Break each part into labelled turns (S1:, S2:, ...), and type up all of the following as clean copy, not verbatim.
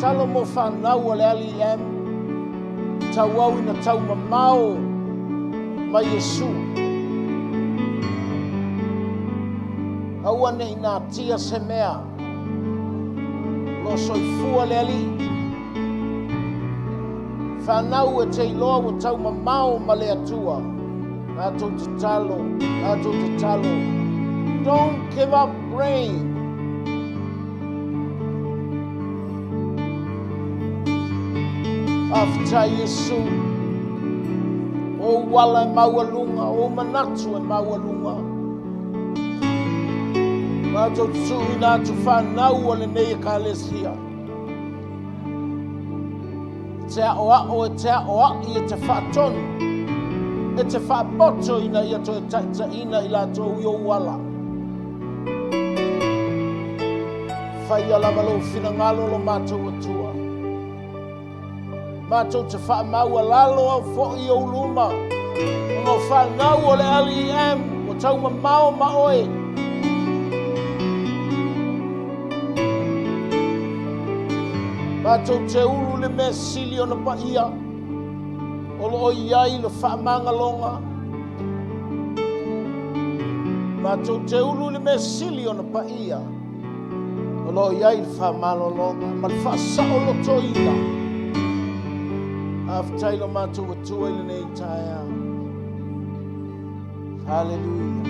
S1: talo mo whanau le LEM, tau au ina tau mamao ma Yesu. Aua ne ina tia se mea, lo soifua le ali. Whanau e te iloa wa tau mamao ma le atua. Ato te talo, ato te talo. Don't give up praying. After Yesu, o wala e maualunga, o manatu e maualunga. Mato tui na tu whanau ale nei e kalesia. Te o e te i e te whaatonu. E te whaapoto ina i ato e taita ina i lato i o wala. Whai ala malo whina ngalo lo mātou atua. Mātou te whaamau a lalo au fo i o luma. Ngo whanau o le LEM, o tau mamao ma oe. Mātou te uru le mea sili o na pa ia. O lo o iai le whaamanga longa. Mātou te uru le mea sili o na pa ia. O lo iai le whaamanga longa. Ma le whaasao lo toina. Aftailo mātou atua i le nei taia. Hallelujah.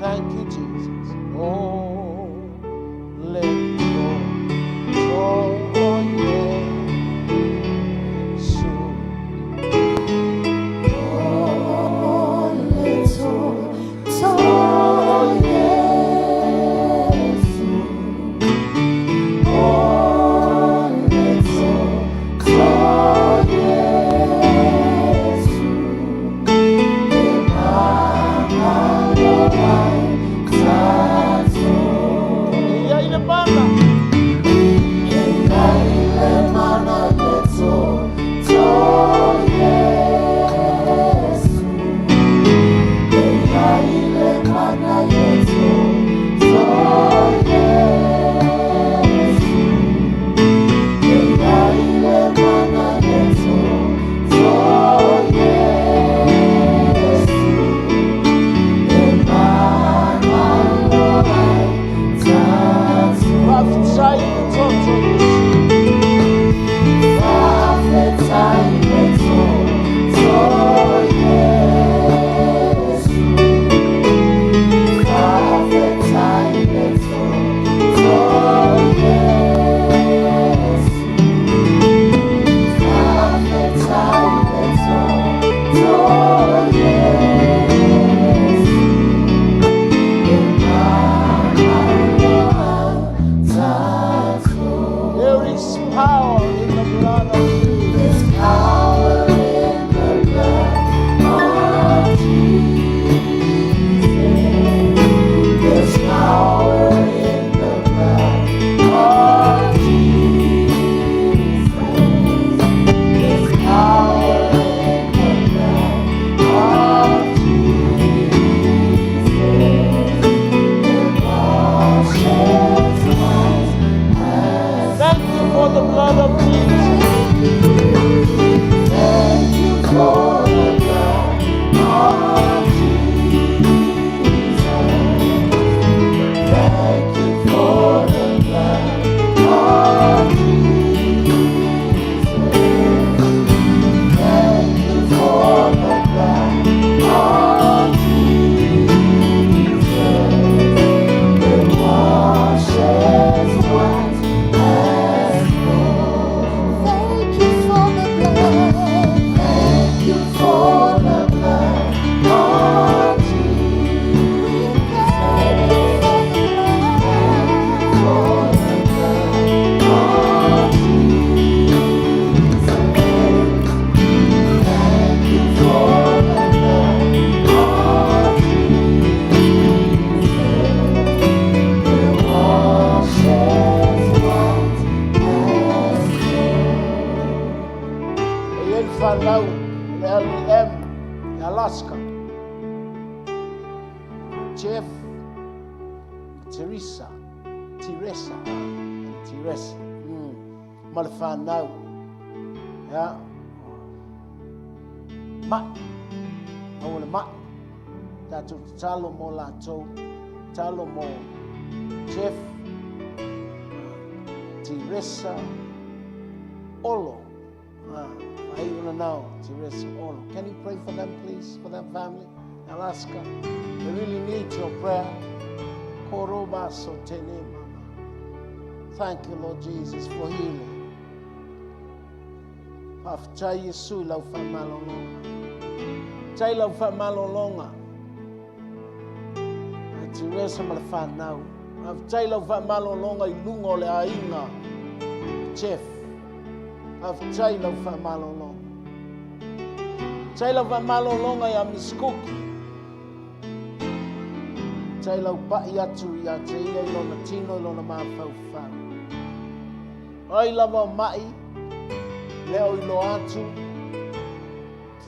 S1: Thank you, Jesus. Oh, let go. Oh, Yesu. Oh, let go. Oh, Yesu. Oh, let go. Oh, Yesu. whanau le LEM e Alaska. Jeff, Teresa, ti res ma le whanau ia ma au le ma tātou talo mo lātou talo mo Jeff ti resa olo ai una now ti resa olo. Can you pray for them please, for that family Alaska? They really need your prayer. Koroba sotene mama. Thank you Lord Jesus for healing. Pafcha Yesu lau fa malolonga. Chai lau fa malolonga. Ti resa ma le whanau. Pafcha lau fa malolonga I lunga o le ainga. Chef. Pafcha lau fa malolonga. Chai lau fa malolonga I amiskuki. Chai lau pa'i atu ia te ia I lona tino I lona mawhauwhau. Ai lava mai, leo I lo atu.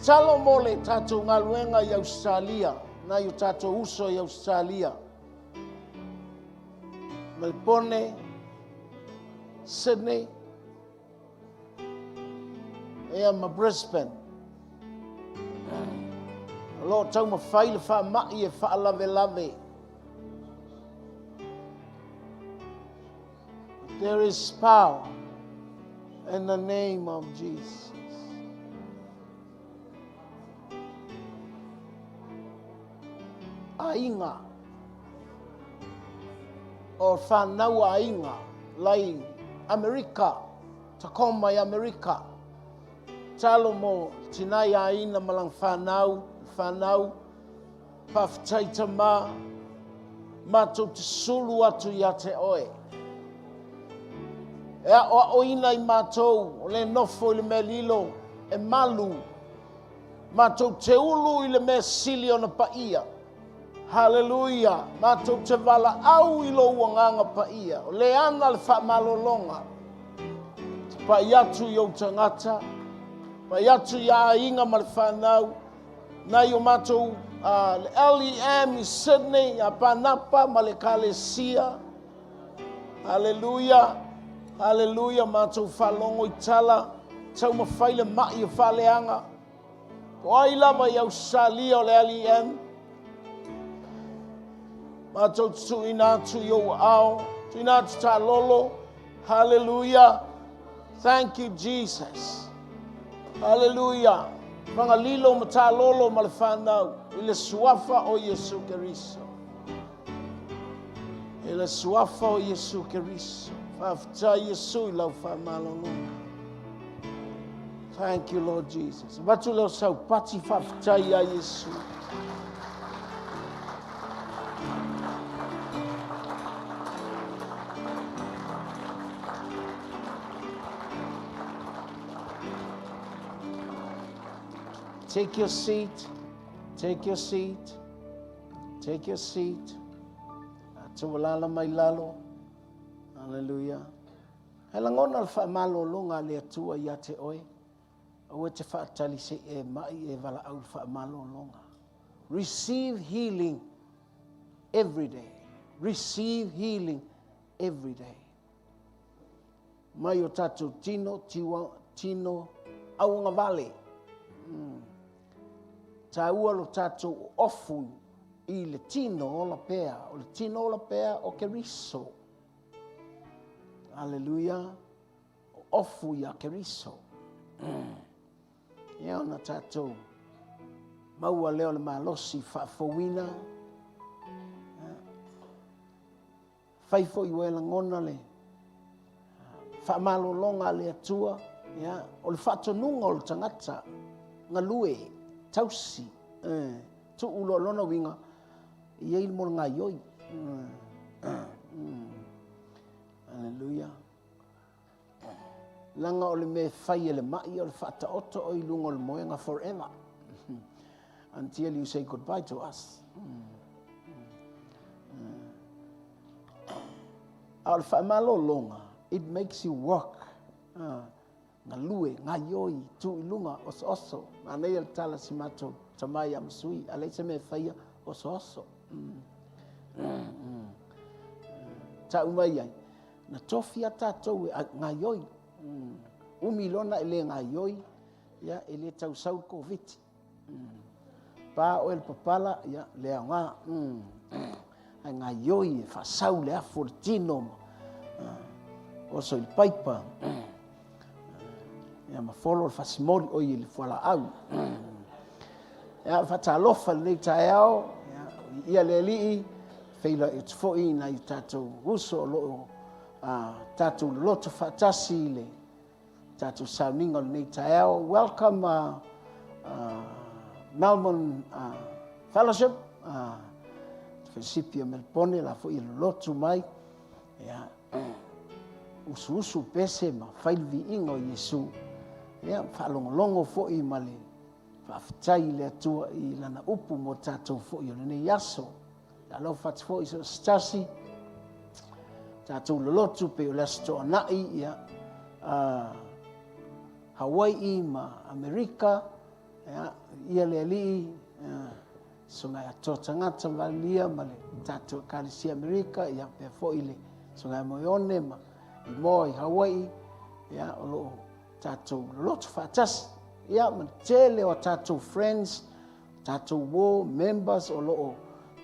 S1: Talo mo le tātou ngaluenga I Australia, na I tātou uso I Australia. Melbourne, Sydney, ea ma Brisbane. Lo tau ma whaile wha mai e wha lave lave. There is power in the name of Jesus. Ainga o whanau ainga lai Amerika, takoma I Amerika. Talo mo tinai aina malang whanau, paftaita matou te sulu atu ia te oe. Ea o ina I mātou, o le nofo I le me lilo, e malu. Mātou te ulu I le me sili o na paia. Hallelujah. Mātou te wala au I lo uanganga paia. O le ana le wha malolonga. Te pai atu I o tangata. Pai atu ia inga ma le whanau. Nai o mātou le LEM I Sydney, a Panapa, ma le Kalesia. Hallelujah. Hallelujah, mātou whalongo I tala, tau mawhaile mai I whaleanga. O ai lava I Australia o le LEM. Mātou tu ina atu I o ao, tu ina atu tā lolo. Hallelujah. Thank you, Jesus. Hallelujah. Whanga lilo ma tā lolo ma le whanau, I le suafa o Yesu Keriso. I le suafa o Yesu Keriso. After Yesu lau whamalonga. Thank you, Lord Jesus. Watu lau sau pati whaftai a Yesu. Take your seat. Take your seat. Take your seat. Atuwalala mai lalo. Hallelujah. Helangona al whaamalolonga le atua ia te oe. O te whaatali se e mai e wala au whaamalolonga. Receive healing every day. Receive healing every day. Mai o tātou tino aunga vale. Tā ua lo tātou ofu I le tino o la pea. O le tino o la pea o Keriso. Hallelujah. Ofu ia Keriso. Ia ona tātou. Maua leo le malosi whaafowina. Whaifo I wela ngona le. Whaamalolonga le atua. O le whaatonunga o le tangata. Ngalue. Tausi. Tu ulo lona winga. Ia il mo ngā yoi. Hallelujah. Langa o le me whai le mai o le whata oto o I lunga o le moenga forever. Until you say goodbye to us. Au le whaamalolonga. It makes you work. Ngā lue, ngā yoi, tu I lunga oso oso. Anei al tala si mato tamai am sui. Alei se me whaia oso oso. Ta umai ai. na tofi tātou ngā ioi. Umilona ele ngā ioi, ia ele tausau COVID. Pa o el papala, ia lea ngā, ngā ioi e whasau lea fortino. Oso il paipa. Ia mawholo whasimori o i le whala au. Ia whatalofa le tae ao, ia le lii, feila e tfoi na i tātou uso o loo, tātou loto whatasi le, tātou sauninga le nei tae ao. Welcome Melbourne Fellowship, Whesipia Melpone, la fo i loto mai, ia usu pese ma whailvi ingo Yesu, ia whalongolongo fo i male, whaftai le atua i lana upu mo tātou fo i o nei aso. Alo fat fo i so stasi, tātou lolotu pe o lesto anai ia Hawaii ma Amerika, ia le ali, so ngai ato tangata valia ma le tātou kalisi Amerika, ia pe fo i le, so ngai moione ma i mo i Hawaii, ia o loo tātou lolotu whatas, ia ma tele o tātou friends, tātou war members o loo,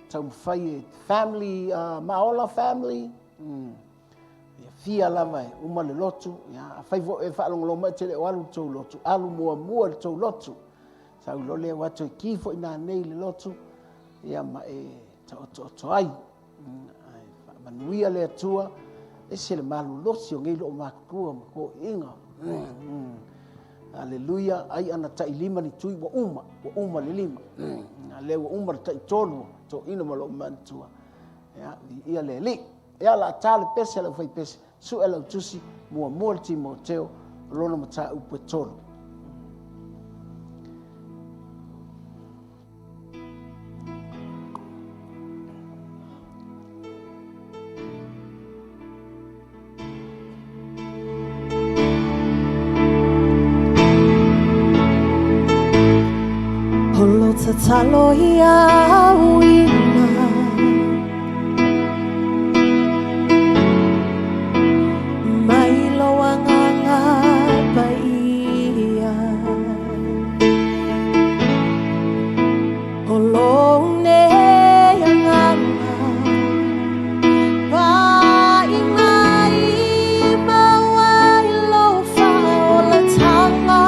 S1: tau mwhai family, maola family, ia fia lava e umale lotu, ia a whaivo e whaalongoloma tele o alu tau lotu, alu mua le tau lotu, sau lole watu e kifo ina nei le lotu, ia ma e tau ai, manuia le atua, e se le malu losi o ngeilo o makua ma ko inga, Aleluia, ai ana tai lima ni tui wa uma le lima. Le wa uma tai tolu, to ina malo mantua. Ya, ia le li. Ia la tale pese la fai pese. Su ela tusi mua Timoteo lona mata upe tolu.
S2: Talo ia wina mailo anganga baia olone anganga bainai mawailo faola tanga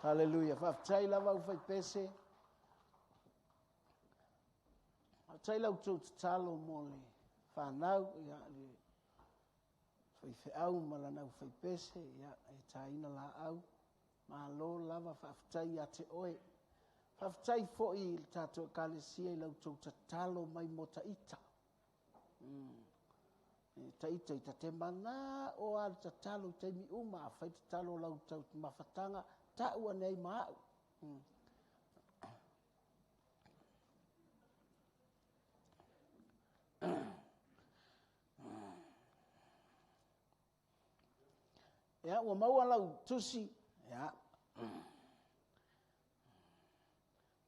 S1: Hallelujah. Whaftai lava u whai pese. Whaftai lau tau te talo mole. Whanau ia le whai whiau malana u whai pese. Ia e taina la au. Malo lava whaftai a te oe. Whaftai fo i tātou kalesia i lau tau te talo mai mo ta ita. Ta ita i ta te mana o al ta talo te mi uma. Whai te talo lau tau te mawhatanga. Ta ua nei maau. Ya, ua maua lau tusi. Ya.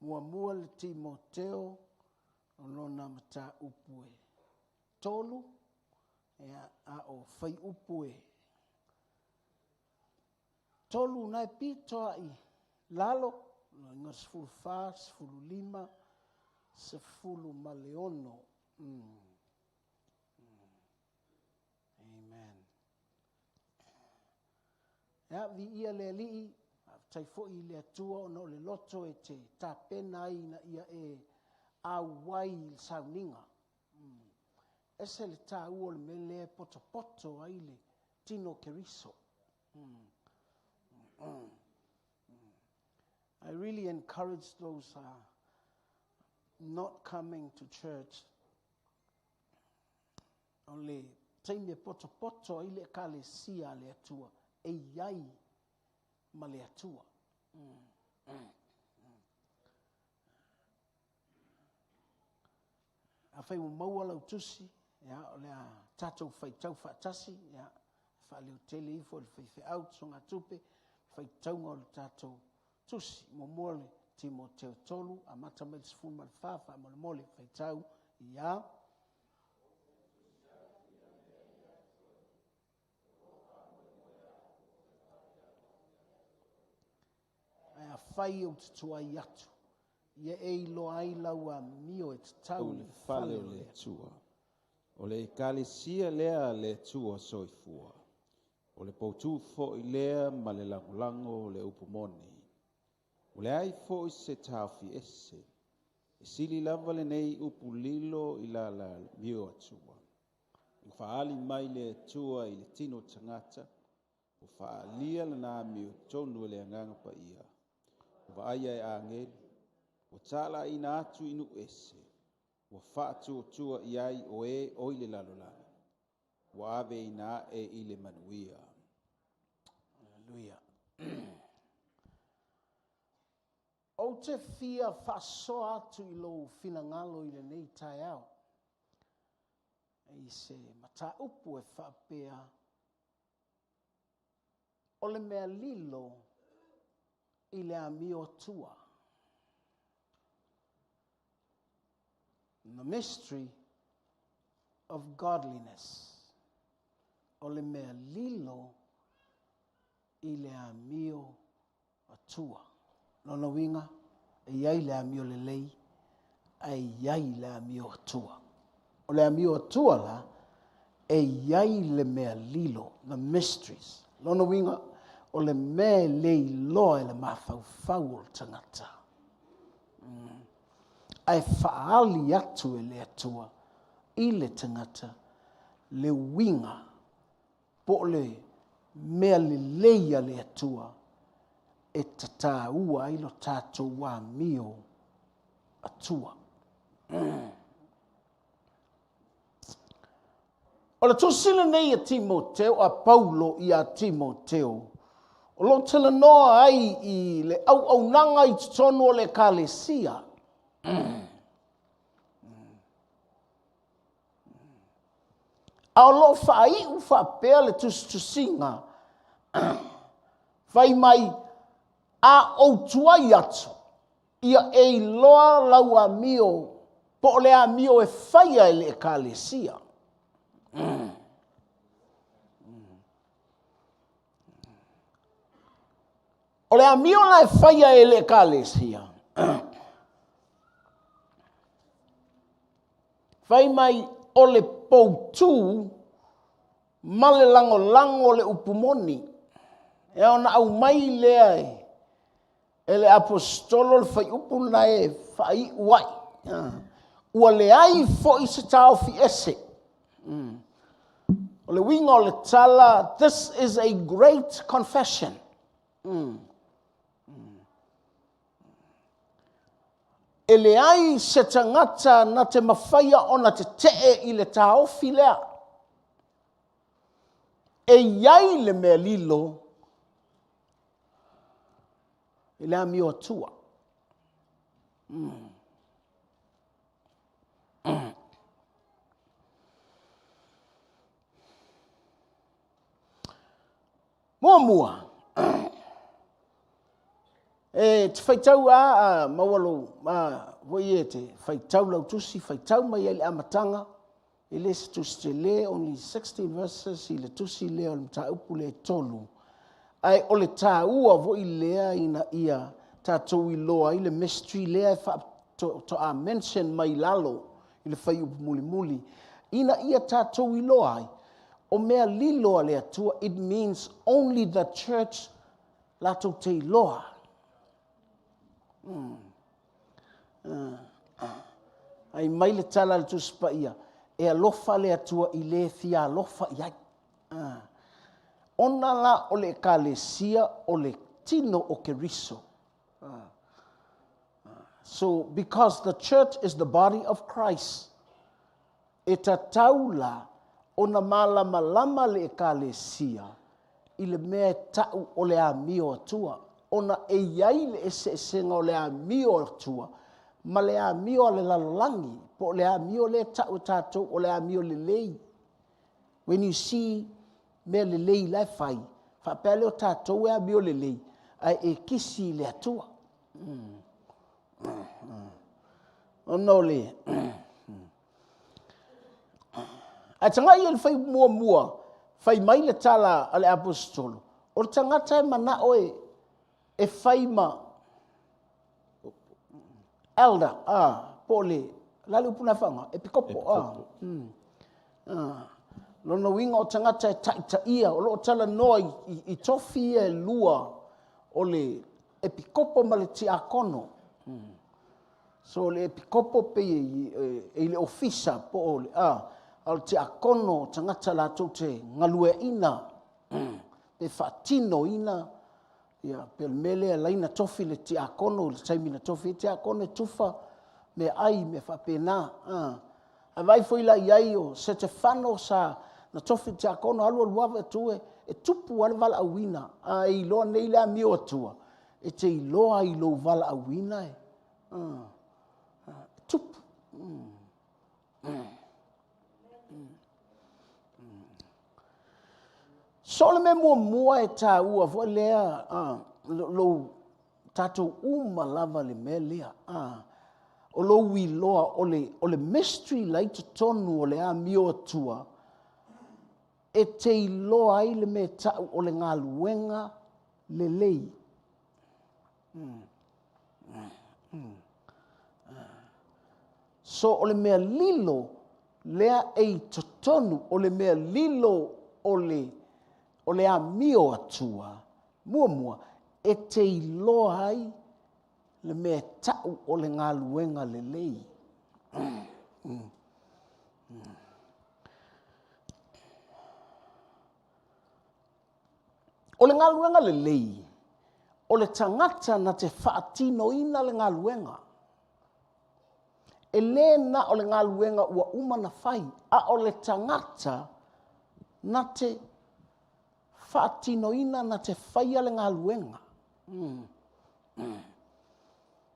S1: Mua le Timoteo. Lona mata upue. Tolu. Ya, a o whai upue. Tolu nai pitoa i lalo. Inga sefulu wha, sefulu lima, sefulu maleono. Amen. Ya, vi ia le alii, tai fo i le atua ono le loto e te tapena ai na ia e awai il sauninga. Ese le ta ua le mele poto poto ai le tino keriso. I really encourage those not coming to church. Only taime poto poto ile kale sia le atua e yai ma le atua. A fai mo maua lau tusi, ya, o le a tatou fai tau whaatasi, ya, wha leo tele ifo le fai fai au songa tupe, fai taunga o le tatou tusi, mo mole Timoteo tolu, a mata me le sifunu ma le whawha, mo le mole fai tau, ya. A fai o te tua i atu, ia e ilo ai lau a mio e te tau
S3: le fale o le tua. O le kalesia lea le tua soifua. O le poutu fo i lea ma le langolango o le upumoni. O le ai fo i se taufi ese. E sili lava le nei upu lilo i la mio atua. I whaali mai le tua i le tino tangata. O whaalia le nā mio tonu le anganga pa ia. O vaaya e angeli. O tala ina atu inu ese. O whaatu o tua iai o e oile lalolanga. O ave ina e ile manuia.
S1: Hallelujah. O te fia whaso atu i lo finangalo i le nei tai au. E se mata upu e whapea. O le mea lilo i le amio tua. The mystery of godliness. O le mea lilo i le amio atua. Lona winga, e iai le amio le lei, e iai le amio atua. O le amio atua la, e iai le mea lilo, the mysteries. Lona winga, o le mea lei loa e le mawhauwhau o le tangata. Ai whaali atu e le atua, i le tangata, le winga, po le mea le leia le atua, e tata ua ilo tato wa mio atua. O le tosile nei a Timoteo, a Paulo i a Timoteo, o lo tala noa ai i le au nanga i tonu o le kalesia. A o lo whai u whapea le tusinga, whai mai a o tuai atu, ia e loa lau a mio, po le a mio e whaia e le kalesia. O le a mio la e whaia e le kalesia. Whai mai o le poutu, ma le lango le upumoni. E ona au mai lea e, ele apostolo le fai upu na e fai uai. Ua le ai fo i se tau fi ese. O le winga o le tala, this is a great confession. E le ai se tangata na te mawhaia o na te tee i le tau fi lea. E iai le mea lilo, e lea mi o tua. Mua. E te whaitau a mawalo, voi e te whaitau lau tusi, whaitau mai ele amatanga, e le se tusi te le, only 16 verses, i le tusi le o le mta upu le tolu. Ai o le tā ua voi lea ina ia tātou i loa, i le mystery lea to a mention mai lalo, i le whai upu muli muli. Ina ia tātou i loa ai, o mea liloa lea tua, it means only the church lato te iloa. Ai mai le tala le tuspa ia, e alofa lea tua i le fia alofa iai. Ona la o le kalesia o le tino o keriso. So, because the church is the body of Christ, e ta taula ona malama le ekalesia i le mea tau o le amio atua. Ona e iai le ese o le amio atua, ma le amio le lalolangi, po le amio le tau tatou o le amio le lei. When you see mea le lei lai fai, whapele o tatou e amio le lei, ai e kisi le atua. Ono le. A tanga i le fai mua, fai mai le tala ale apostolo. O le tangata e mana oe e fai ma elder, po le lali upuna whanga, e pikopo. Lono winga o tangata e taita ia, o lo tala noa i tofi e lua o le e pikopo ma le ti akono. So le e pikopo pe e le ofisa po o le al te akono tangata la te ngalue ina pe fatino ina ia pel mele la ina tofi le te akono le taimi na tofi te akono tufa me ai me fa pena a vai foi la iai o Stefano sa na tofi te akono alu luava tu e tupu al val awina ai lo nei la mio tua e te lo ai lo val awina tupu Sole me mua e tā ua vo lea lo tatou uma lava le mea lea o lo wi loa o le mystery lai te tonu o le a mio atua e te iloa ai le me tau o le ngā luenga le lei. So o le mea lilo lea e te tonu o le mea lilo o le a mio atua, mua, e te iloa ai le mea tau o le ngā luenga le lei. O le ngā luenga le lei, o le tangata na te whaatino ina le ngā luenga. E le na o le ngā luenga ua umana whai, a o le tangata na te whaatino ina na te whaia le ngā luenga.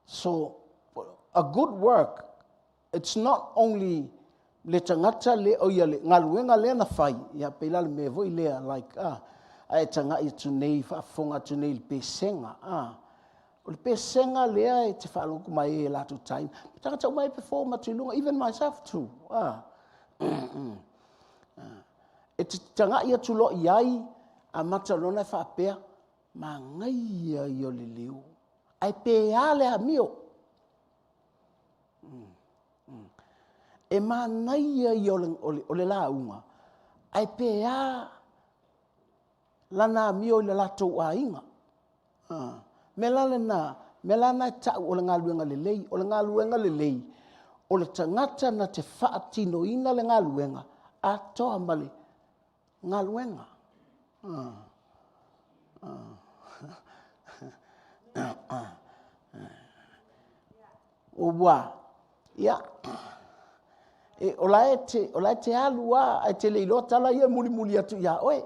S1: So, a good work, it's not only le tangata le o ia le ngā luenga le na whai, ia peila le me voi lea, like, ai tanga i tu nei, whaafonga tu nei le pesenga, o le pesenga lea e te whaalongu mai e lato time, tanga tau mai performa tu lunga, even myself too, e te tanga ia tu lo iai, a mata lona e whaapea, ma ngai ia i o le leo. Ai pea le a mio. E ma ngai ia i o le la unga. Ai pea lana a mio i le lato a inga. me lana tau o le ngaluenga lelei, o le ngaluenga lelei, o le tangata na te whaatino ina le ngaluenga, a toa male ngaluenga. O wā, ia, o lai te alua, ai te leilo tala ia muli atu ia oe.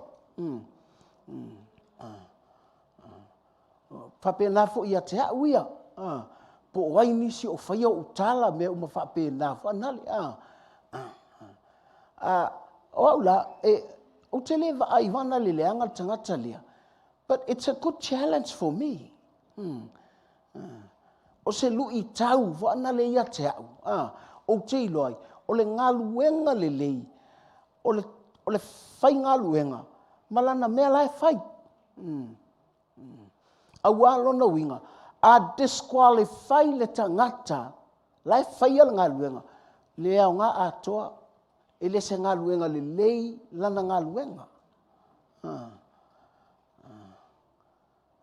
S1: Whapena fo ia te au ia. Po wai nisi o whaia utala me uma whapena fo anale. O au la, o te lewa ai wana le leanga tangata lea. But it's a good challenge for me. O se lui tau fo anale ia te au. O te iloi, o le ngaluenga le lei. O le whai ngaluenga. Malana mea lai whai. A wālona winga, a disqualify le tangata, lai whaia le ngaluenga, le au ngā atoa, e le se ngaluenga le lei lana ngaluenga.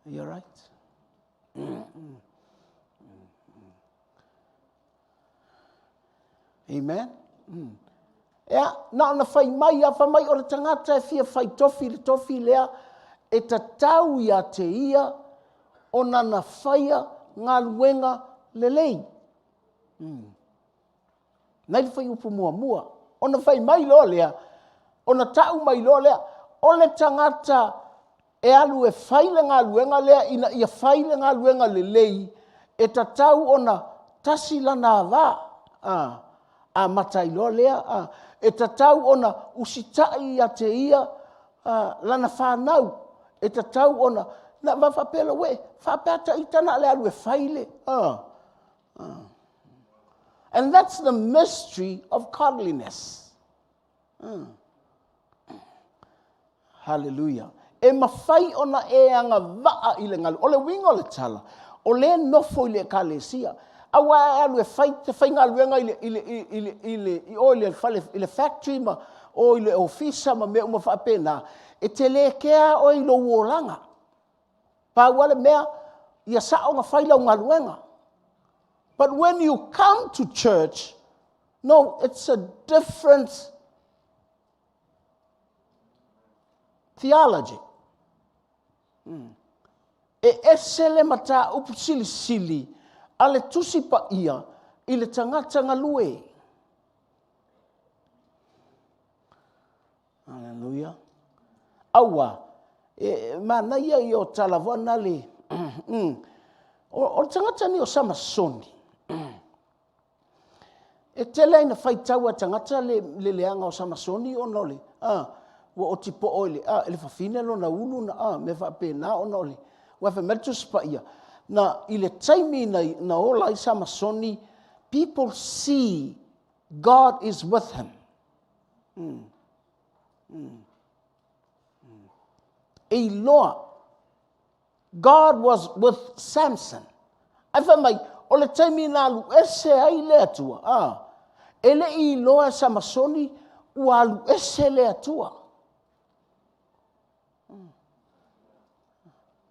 S1: You're right. Amen. Ea, na whai mai, a whai mai o le tangata e fia whai tofi, le tofi lea, e ta tau ia te ia, o nana whaia ngā luenga lelei. Nei whai upu mua. O na whai mai lo lea, o na tau mai lo lea, o le tangata e alu e whaile ngā luenga lea, ina ia whaile ngā luenga lelei, e ta tau o na tasi lana wā, a matai lo lea, e ta tau o na usitai ia te ia, lana whanau, e ta tau o na whapela we, whapeta itana le alu e whaile. And that's the mystery of godliness. Hallelujah. E mawhai ona e anga waa i le ngalu. O le winga o le tala. O le nofo i le kalesia. Awa e alu e whai te whai ngaluenga i le factory ma o i le ofisa ma mea uma whapena. E te le kea o i lo uolanga. Pa wale mea, ia sao nga whaila ngā luenga. But when you come to church, no, it's a different theology. E esele mata upu sili, ale tusi pa ia, i le tangata ngā lue. Hallelujah. Awa. Mana ia i o talawana le o tangata ni o Samasoni e tele ina whaitau a tangata le leanga o Samasoni o nole wa o tipo oile ele whawhine lo na ulu na me whapena o nole wa whametus pa ia na ile taimi na ola i Samasoni people see God is with him. Eloa. God was with Samson. Ai wha mai, o le taimi nā alu ese ai le atua. Ele Eloa Samasoni ua alu ese le atua.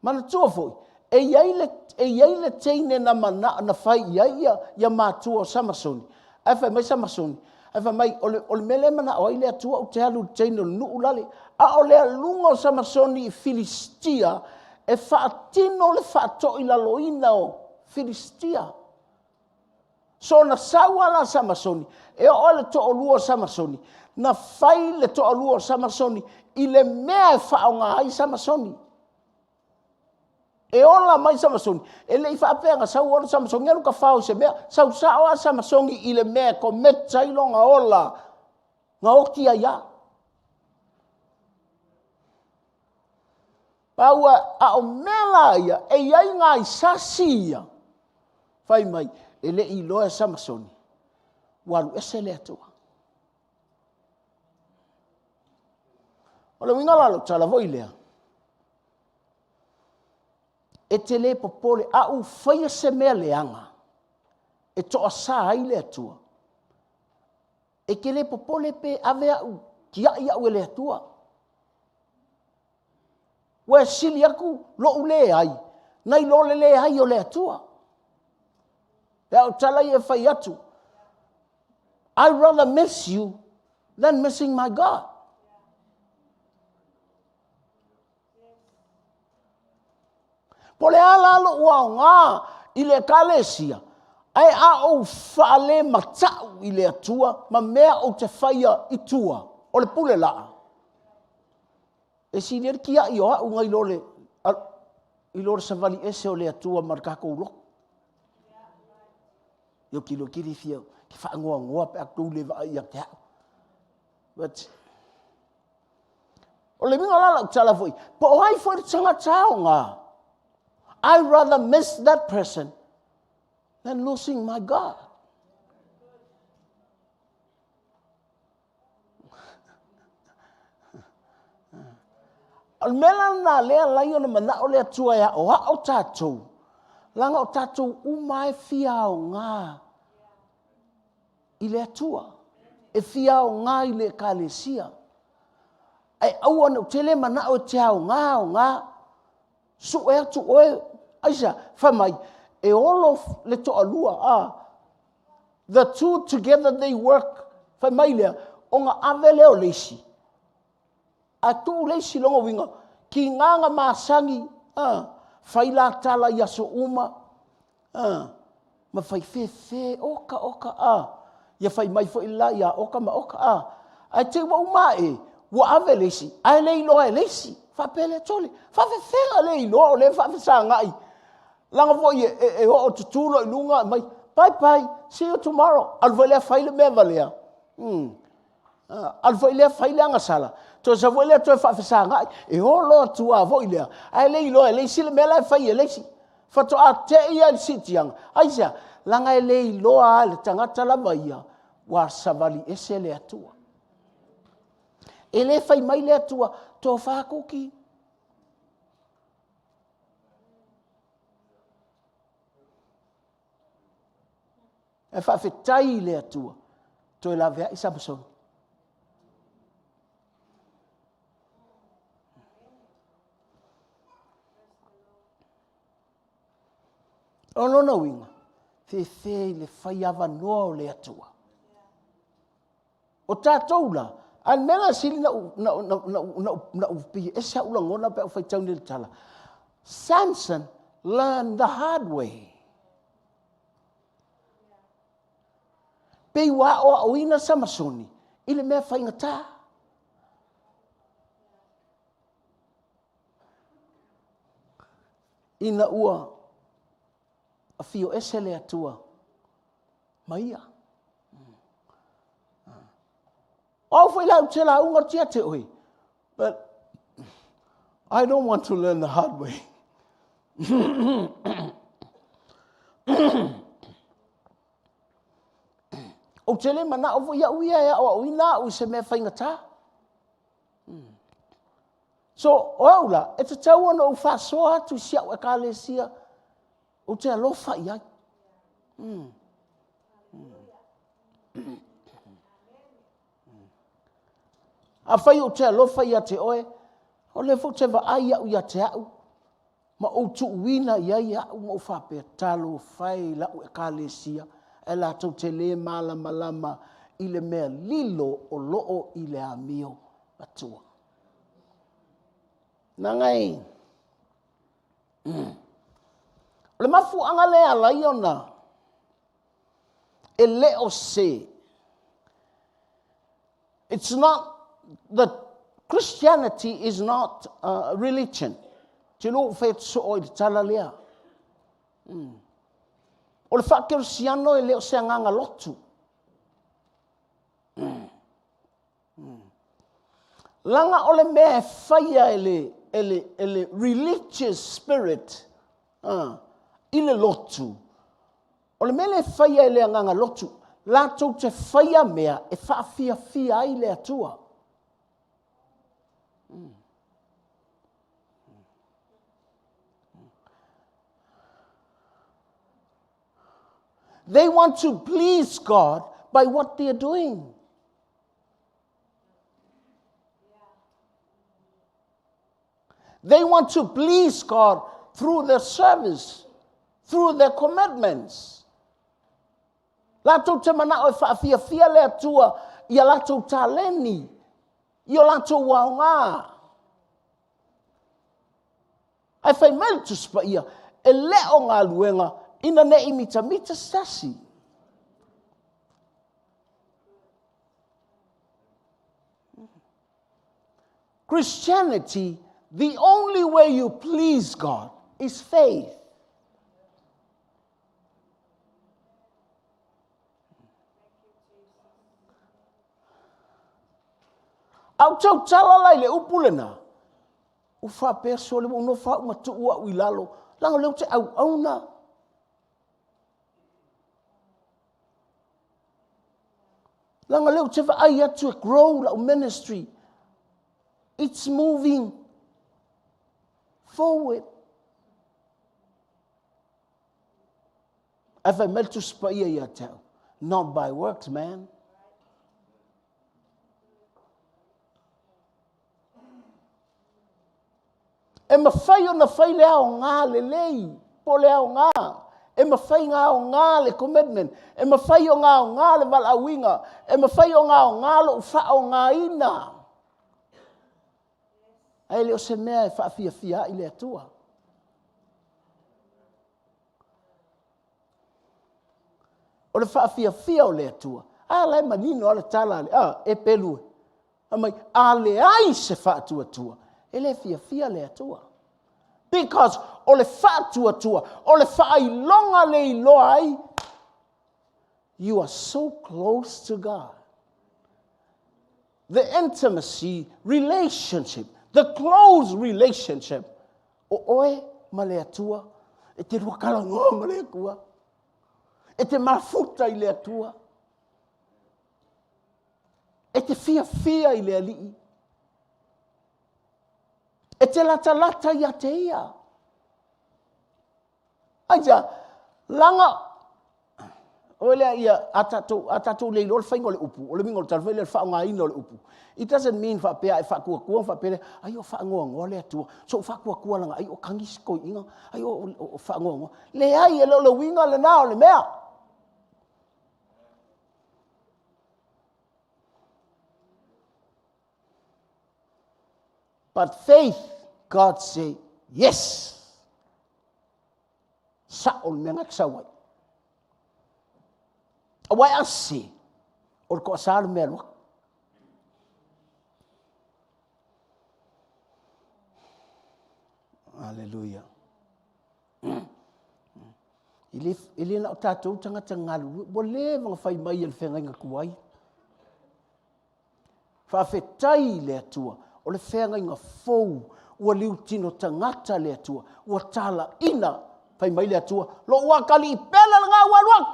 S1: Mana tua foi, e iai le teine na mana na whai ia mātua o Samasoni. Ai wha mai Samasoni. Ai wha mai, o le mele mana o ai le atua o te alu teine o nuu lale. A o le alunga o Samasoni i Filistia, e whaatino le whaatoi la loina o Filistia. So na sawa la Samasoni, e o le to o lua Samasoni, na whai le to o lua Samasoni, i le mea e whaonga ai Samasoni. E ola mai Samasoni, e le i whaapeanga sau ora Samasoni, alu ka whao se mea, sau sawa Samasoni i le mea ko meta ilonga ola, nga oki a ia. Paua a o mela ia, e iai ngā i sasi ia. Whai mai, e le i loa Samasoni. Walu ese le atua. O le winga lalo tala voi lea. E te le popole, a u whaia se mea leanga. E toa sa ai le atua. E ke le popole pe ave au, ki a ia ue le atua. Wa sili aku lo ule ai Nei lo le hai o le atua. Pea o tala ia whai atu. I'd rather miss you than missing my God. Po le ala alo ua o ngā i le kalesia. Ai a o whaale matau i le atua, ma mea o te whaia i tua, o le pule laa. E si ler kia i o hau ngai lole, i lore savali ese o le atua markako ulo. Yo kilo kiri fia, ki wha ngoa pe aktou le wa i ak te hau. But, o le minga lala utala foi, po o hai foi tanga tau ngā. I'd rather miss that person than losing my God. Al mela na lea lai ona mana o lea tua ya o ha o tātou. Langa o tātou umai fia o ngā i lea tua. E fia o ngā i le kalesia. Ai au ana o tele mana o te o ngā. Su e atu oe. Aisa, whamai, e olo le to alua, the two together they work, whamai lea, o ngā ave leo leisi. A tu leisi longa winga, ki nganga māsangi, whaila tala yaso uma, ma whai fe, oka, ia whai mai fo ila, ia oka ma oka, ai te wa uma wa ave leisi, ai lei loa e leisi, whapele tole, whawewhenga lei loa, o le whawesa ngai, langa fo e o tutulo i lunga mai bye see you tomorrow al voile faile me valea al voile faile anga sala to sa voile to fa nga e o lo tua voile ai le lo le sile me la faile le si fa to a te ia sitiang ai sa langa le lo a le tanga tala vaia wa savali ese le atua ele fai mai le atua to fa kuki. E whawhetai le atua, to e la vea i Samson. O nona winga, whewhei le whai awa noa o le atua. O tātou la, an mena sili na upi, e sa ula ngona pe au whaitau ni le tala. Samson learned the hard way. Pei wa o oina Samasoni, ile mea whaingata. Ina ua, a fio esele atua, maia. O whai lau te la unga tia te oi, but I don't want to learn the hard way. O tele mana o ia uia ya o ina o se me whaingata. So, oula, e te tau ana o whasoa tu sia o e kalesia o te alofa iai. A whai o te alofa ia te oe, o le fo te wa ai au ia te au. Ma o tu uina iai au mo whapea talo whai la o e kalesia. E la tau te le malama i le mea lilo o loo i le amio atua. Nā ngai. Le mafu anga le alai ona. E leo se. It's not, that Christianity is not religion. Te lo whet so o i tala lea. O le whakerusiano e leo se anganga lotu. Langa o le mea whaia ele religious spirit i le lotu. O le mea le whaia ele anganga lotu. Lātou te whaia mea e whaafia ai le atua. They want to please God by what they are doing. They want to please God through their service, through their commitments. Lātou te mana o whaafia lea tua i a lātou tāleni, i o lātou waonga. Ai whai mai tu spa ia, e leo ngā luenga, ina ne imita stasi. Christianity, the only way you please God is faith. Au tau talalai le upulena. O wha perso le no wha umatu ua uilalo. Langa leo te au auna. Langa leo te wha ai atu e grow la ministry. It's moving forward. If I melt to spa ia tau. Not by works, man. E mawhai o na whai lea o ngā le lei, po lea o ngā. E mawhai ngā o ngā le commitment. E mawhai o ngā le walawinga. E mawhai o ngā lo uwha o ngā ina. Ai leo se mea e whaafia i lea tua. O le whaafia o lea tua. Lai manino ala tala e pelu. Amai, le ai se whaatua. Ele fia lea tua. Because o le whaatua, o le whaailonga le iloa ai, you are so close to God. The intimacy, relationship, the close relationship, o oe ma lea tua, e te ruakala ngō ma lea kua, e te mafuta i lea tua, e te fia i lea lii, e te lata ia te ia. Aia, langa, o lea ia, atatou leilo le whaingo le upu, o le mingo le talwai le whaonga ino le upu. It doesn't mean whapea e whakua whapea, ai o whaangoa lea tua, so whakua langa, ai o kangisko inga, ai o whaangoa. Le ai e lo winga le nao le mea. But faith, God say, yes. Sa'ol menga ksawai. Awai asi, or ko asal melo. Hallelujah. Ili na tatou tangata ngalu, bole mga whai mai al whenga inga kuai. Whawhetai lea tua, o le whenga inga fou, ua liu tino tangata lea tua, ua tala ina whai mai lea tua, lo ua kali I pela la ngā waluak.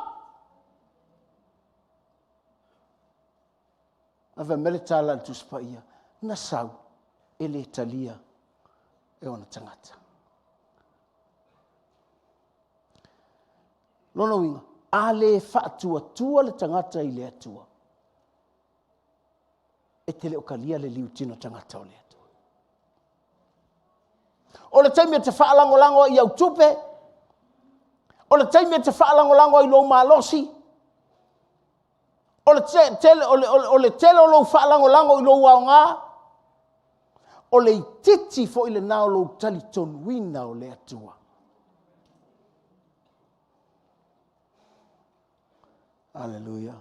S1: Awa mele tala tu spaia, na sau, ele talia, e ona tangata. Lona winga, ale whaatua tua le tangata I lea tua. E te leo kalia le liu tino tangata o lea tua. O le taimi te whaalangolango I au tupe, o le taimi te whaalangolango I lo malosi, o le tele o lo whaalangolango I lo waonga, o le titi fo I le nao lo tali tonuina o lea tua. Hallelujah.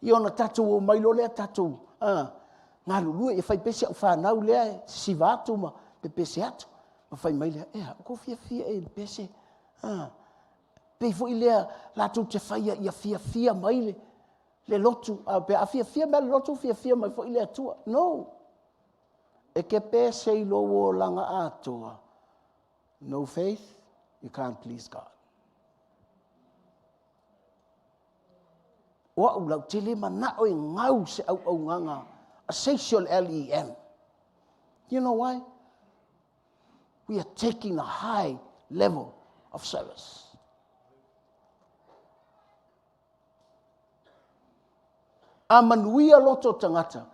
S1: I ona tatou o mailo lea tatou. Ngā lulua e whai pese au whanau lea e siva atu ma le pese atu. Ma whai mai lea, ko fia e le pese. Pei fo I lea lātou te whaia ia fia mai le lotu. Pe a fia mea le lotu fia mai fo I lea tua. No. E ke pese I lowo langa atoa. No faith, you can't please God. O au lau te le mana o ngau se au nganga. A sexual LEM. You know why? We are taking a high level of service. A manuia loto tangata.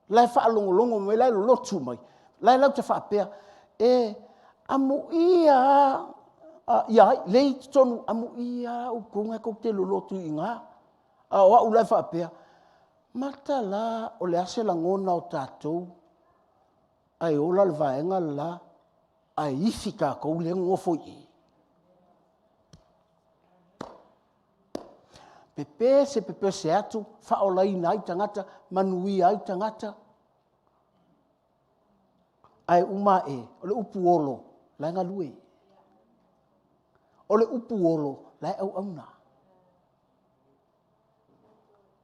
S1: Lai whaalongolongo me lai lotu mai. Lai lau te whaapea. Amu ia, ia, lei tonu, amu ia, ukunga ko te lolotu inga. Wa ulai whapea. Mata la, o le ase la ngona o tātou, ai ola le vaenga la, ai ifi ka kou le ngofo i. Pepe se atu, whaolai nai tangata, manui ai tangata. Ai uma e, o le upu olo, lai ngā lue. O le upu olo, lai au auna.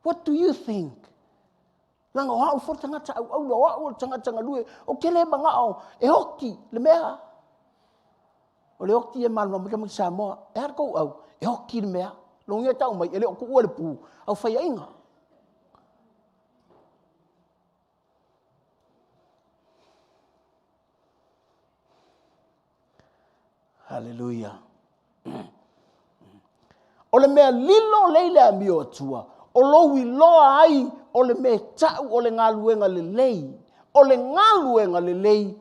S1: What do you think? Langa o hau fo tangata au auna, o hau tangata ngā lue, o kele manga o, e hoki, le mea. O le hoki e malma, mika mika Samoa, e harkou au, e hoki le mea. Longia tau mai, ele o ku ua le pu, au whaia inga. Hallelujah. O le mea lilo leile a mio atua, o lowi loa ai, o le mea tau, o le ngā luenga le lei, o le ngā luenga le lei,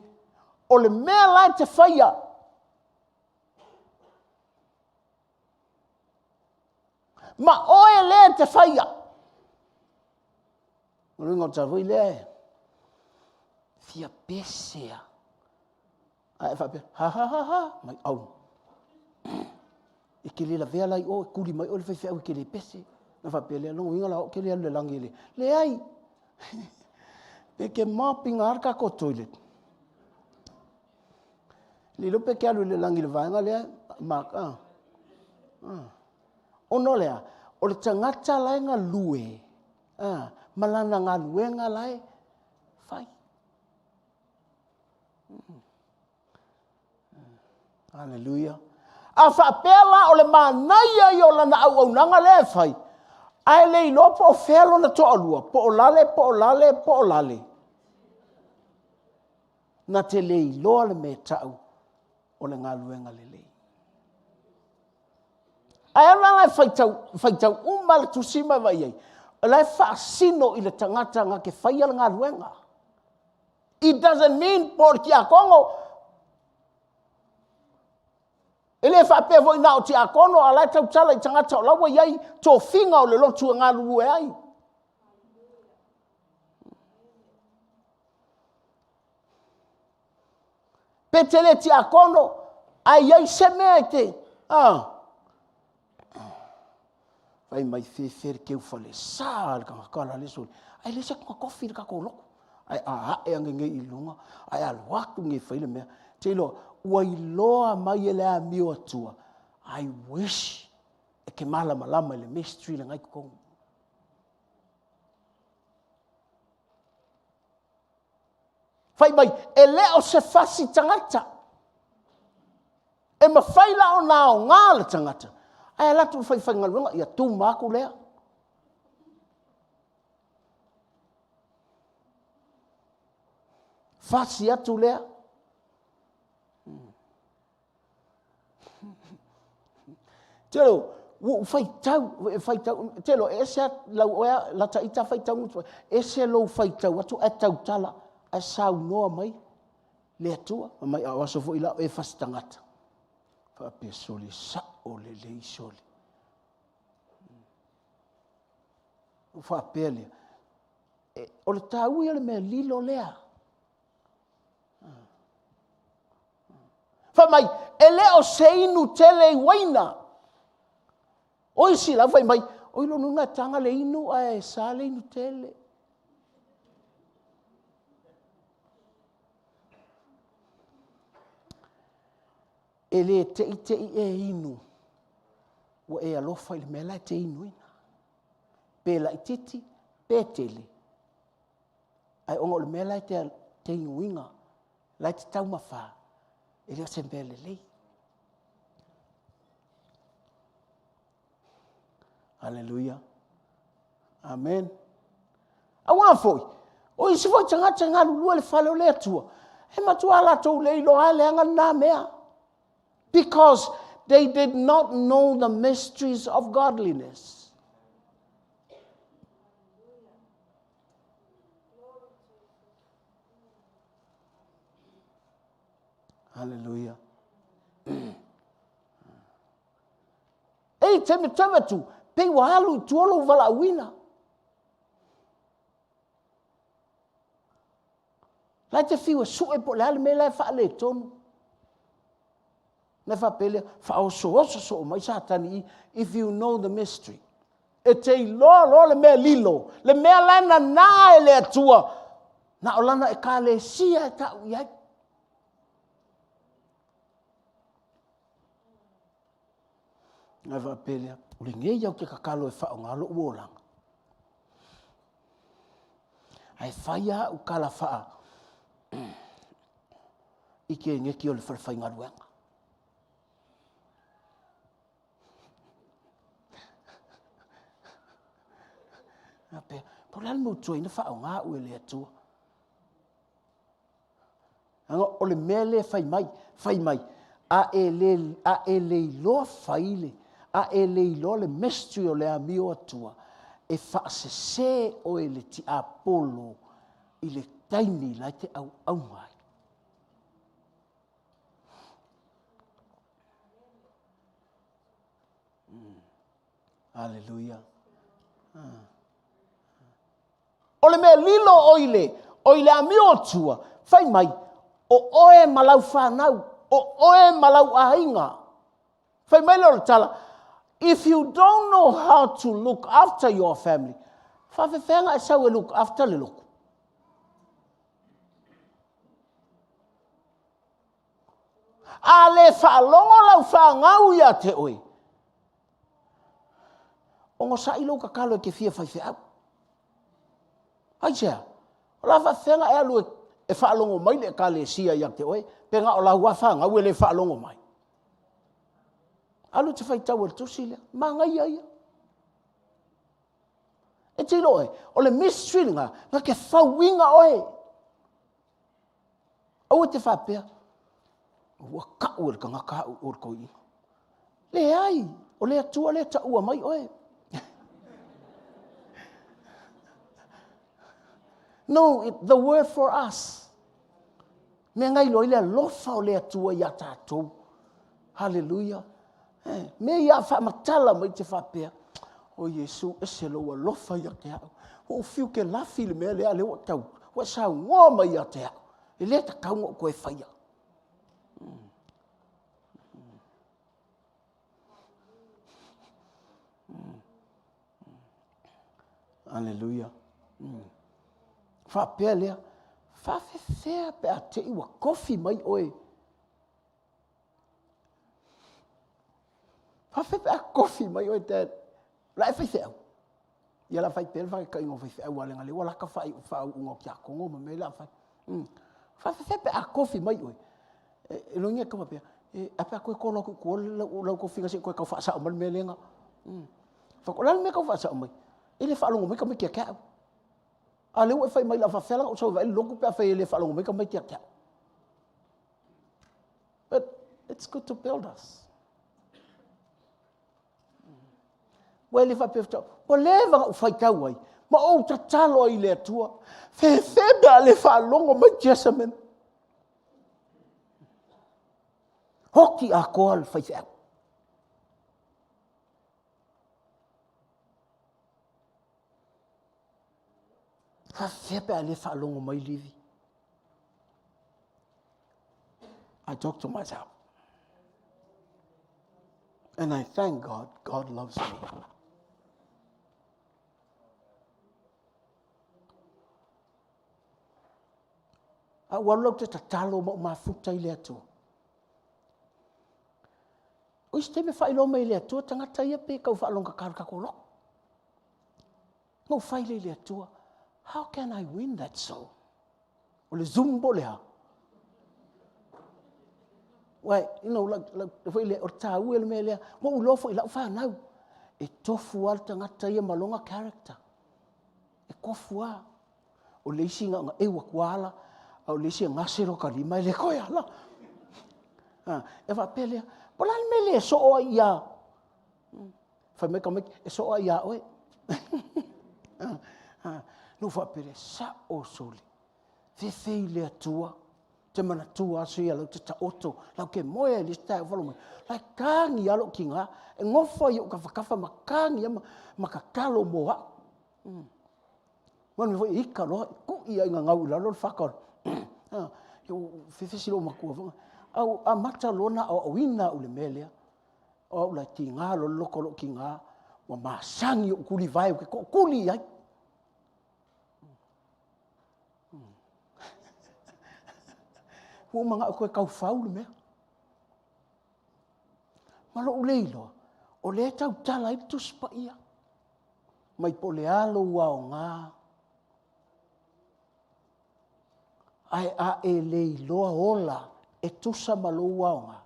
S1: o le mea lai te whaia. Ma oe le te whaia. Ringo tawui le. Fia pesea. Ai whapea, ha, mai au. E ke le la vea lai o, e kuri mai o le whaiwhea au ke le pese. Na whapea le alongo inga la o ke le alu le langi le. Le ai. Pe ke mapinga arka ko toilet. Le lope ke alu le langi le vaenga le mak. Ono lea, o le tangata lai ngā lue. Malana ngā luenga lai. Whai. Hallelujah. A whapela o le mānaia i o lana au nanga le whai. Ai le ilo po o whelo na to alua. Po o lale. Na te le ilo le me tau o le ngā luenga le lei. Ai ana lai whaitau umale tusima vai ai. Lai whaasino i le tangata ngā ke whaia le ngā luenga. It doesn't mean por ki a Kongo. Ele whapea voi nao ti a kono a lai tau tala i tangata o lawa iai tō whinga o le lotu a ngā lue ai. Petele ti a kono ai iai se mea i te. Vai mai whewhere keu whale sā le kangakala le sori. Ai le se kua kofi le kako loko. Ai e ange ngei i lunga. Ai aluaku nge whaile mea. Te ilo, ua iloa mai e lea mio atua. I wish e ke malama le mystery le ngai kukongu. Whai mai, e leo se fasi tangata. E mawhaila o nā o ngā le tangata. Ai alatu whai ngaluenga, ia tū māku lea. Fasi atu lea. Telo, fai tau, telo, ese lau oea, la taita fai tau, ese lau fai tau, atu e tau tala, e sau noa mai, le atua, mai a waso fo ila e fasi tangata. Fa pe soli sa o le lei soli. Fa pe le. O le tau ia le mea lilo lea. Fa mai, e leo se inu tele waina. Oi si la vai mai, oi lo nunga tanga le inu ai sa le inu tele. Ele te e inu. Wa e alofa il mela te inu ina. Pe la ititi, pe tele. Ai ongo le mela te inu inga. La te tau mawha. Ele o se mbele lei. Hallelujah. Amen. Awa foi. O isi foi tangata ngā lulua le whale o le atua. He matua ala tau le ilo ale anga nā mea. Because they did not know the mysteries of godliness. Hallelujah. Ei, teme tu, pei wahalu tuolo vala wina. Lai te fiwa su'e po le hale me lai wha le tonu. Ne wha pele, wha o so mai satani, if you know the mystery. E te lo le mea lilo, le mea lana na e le atua, na o lana e ka le sia e tau iai. Ne wha pele, uri nge iau ke kakalo e wha o ngalo uolanga. Ai whaia u kala wha I ke ngeki o le whai ngaruenga. Ape, po lal mo tui na wha o ngā ue le atua. Anga o le mele whai mai, a e le loa whaile, a e le loa le mystery o le amio atua, e wha se o e le ti apolo I le taimi lai te au mai. Hallelujah. O le mea lilo oile amio tua, whai mai, o oe malau whanau, o oe malau ainga. Whai mai lor tala, if you don't know how to look after your family, whawhewhenga e sau e look after le loku. A le whaalongo lau whaangau ia te oe. O ngo sa ilo ka kalo ke fia whai whiau. Hai sea, o la whenga e alu e whaalongo mai le ka le sia ia te oe, pe ngā o la hua whaangau e le whaalongo mai. Alu te whai tau e tusi lea, maa ngai ia. E te ilo e, o le mystery nga ke whauinga oe. Au e te whapea. Ua kau e ka ngaka o ko I. Le ai, o le atua le ta ua mai oe. No, the word for us. Me ngai loi le lofa o le atua ia tātou. Hallelujah. Me ia wha matala mai te whapea. O Yesu, e se loa lofa ia te au. O fiu ke lafi le mea lea leo tau. Wa sa ngō mai ia te au. E lea ta kaunga koe whaia. Hallelujah. Whapea lea. Whawhewhea pe a te iwa kofi mai oe. Whawhewhea kofi mai oe te. Lai whaiwheau. Ia la whai pēle whai ka ingo whaiwheau walenga le. Wala ka whai whau ungo kia kongo ma me la whai. Whawhewhea pe a kofi mai oe. E longia kama pēa. A pēa koe kōla kua lau kofi ngasi koe kau whaasa o mai me lenga. Whakolala me kau whaasa o mai. Ele whaalongo mai ka mai kia kēau. A leo e whai mai la whawhela o sau vai longu pēa whai ele whaalongo mai ka mai kia kēau. But it's good to build us. Wai le whapea tau. O le wanga u whai tau ai. Ma o ta talo ai le atua. Whewhebe a le whaalongo mai Testament. Hoki a koa le whai whau. Whawhebe a le whaalongo mai livi. I talk to myself. And I thank God, God loves me. A walau te tatalo mo mafuta I le atua. O iste me whailo mai le atua, tangata ia pe kau whaalonga karakakolo. Ngau whaile le atua. How can I win that soul? O le zumbo lea. Wai, whaile o tāu ele me lea, mo ulofo I lau whanau. E tofu al tangata ia malonga character. E kofua. O leisi nga ewa kuala, o leisi ngasero ka lima ele koe ala. E whapelea, polani me le so oa ia. Whameka meki, e so oa ia oe. No whapere, sa o soli. Whewhei le atua. te mana tu asu ia lau te ta oto, lau ke moe li stai whalu mai. Lai kāngi alo ki ngā, e ngofa i o ka whakafa ma kāngi ama, ma ka kalo moha. Manu foi ika loa, ku ia inga ngau ila lo whakar. Whiwhisi lo makua whanga. Au a mata lona o wina ule melea, o ula ki ngā lo loko lo ki ngā, wa masangi o kuli vai, o kuli ai. Ua mga o koe kau whau le mea. Malo ulei loa, o le tau tala i tuspa ia. Mai po le alo ua o ngā. Ai a e lei loa ola, e tusa malo ua o ngā.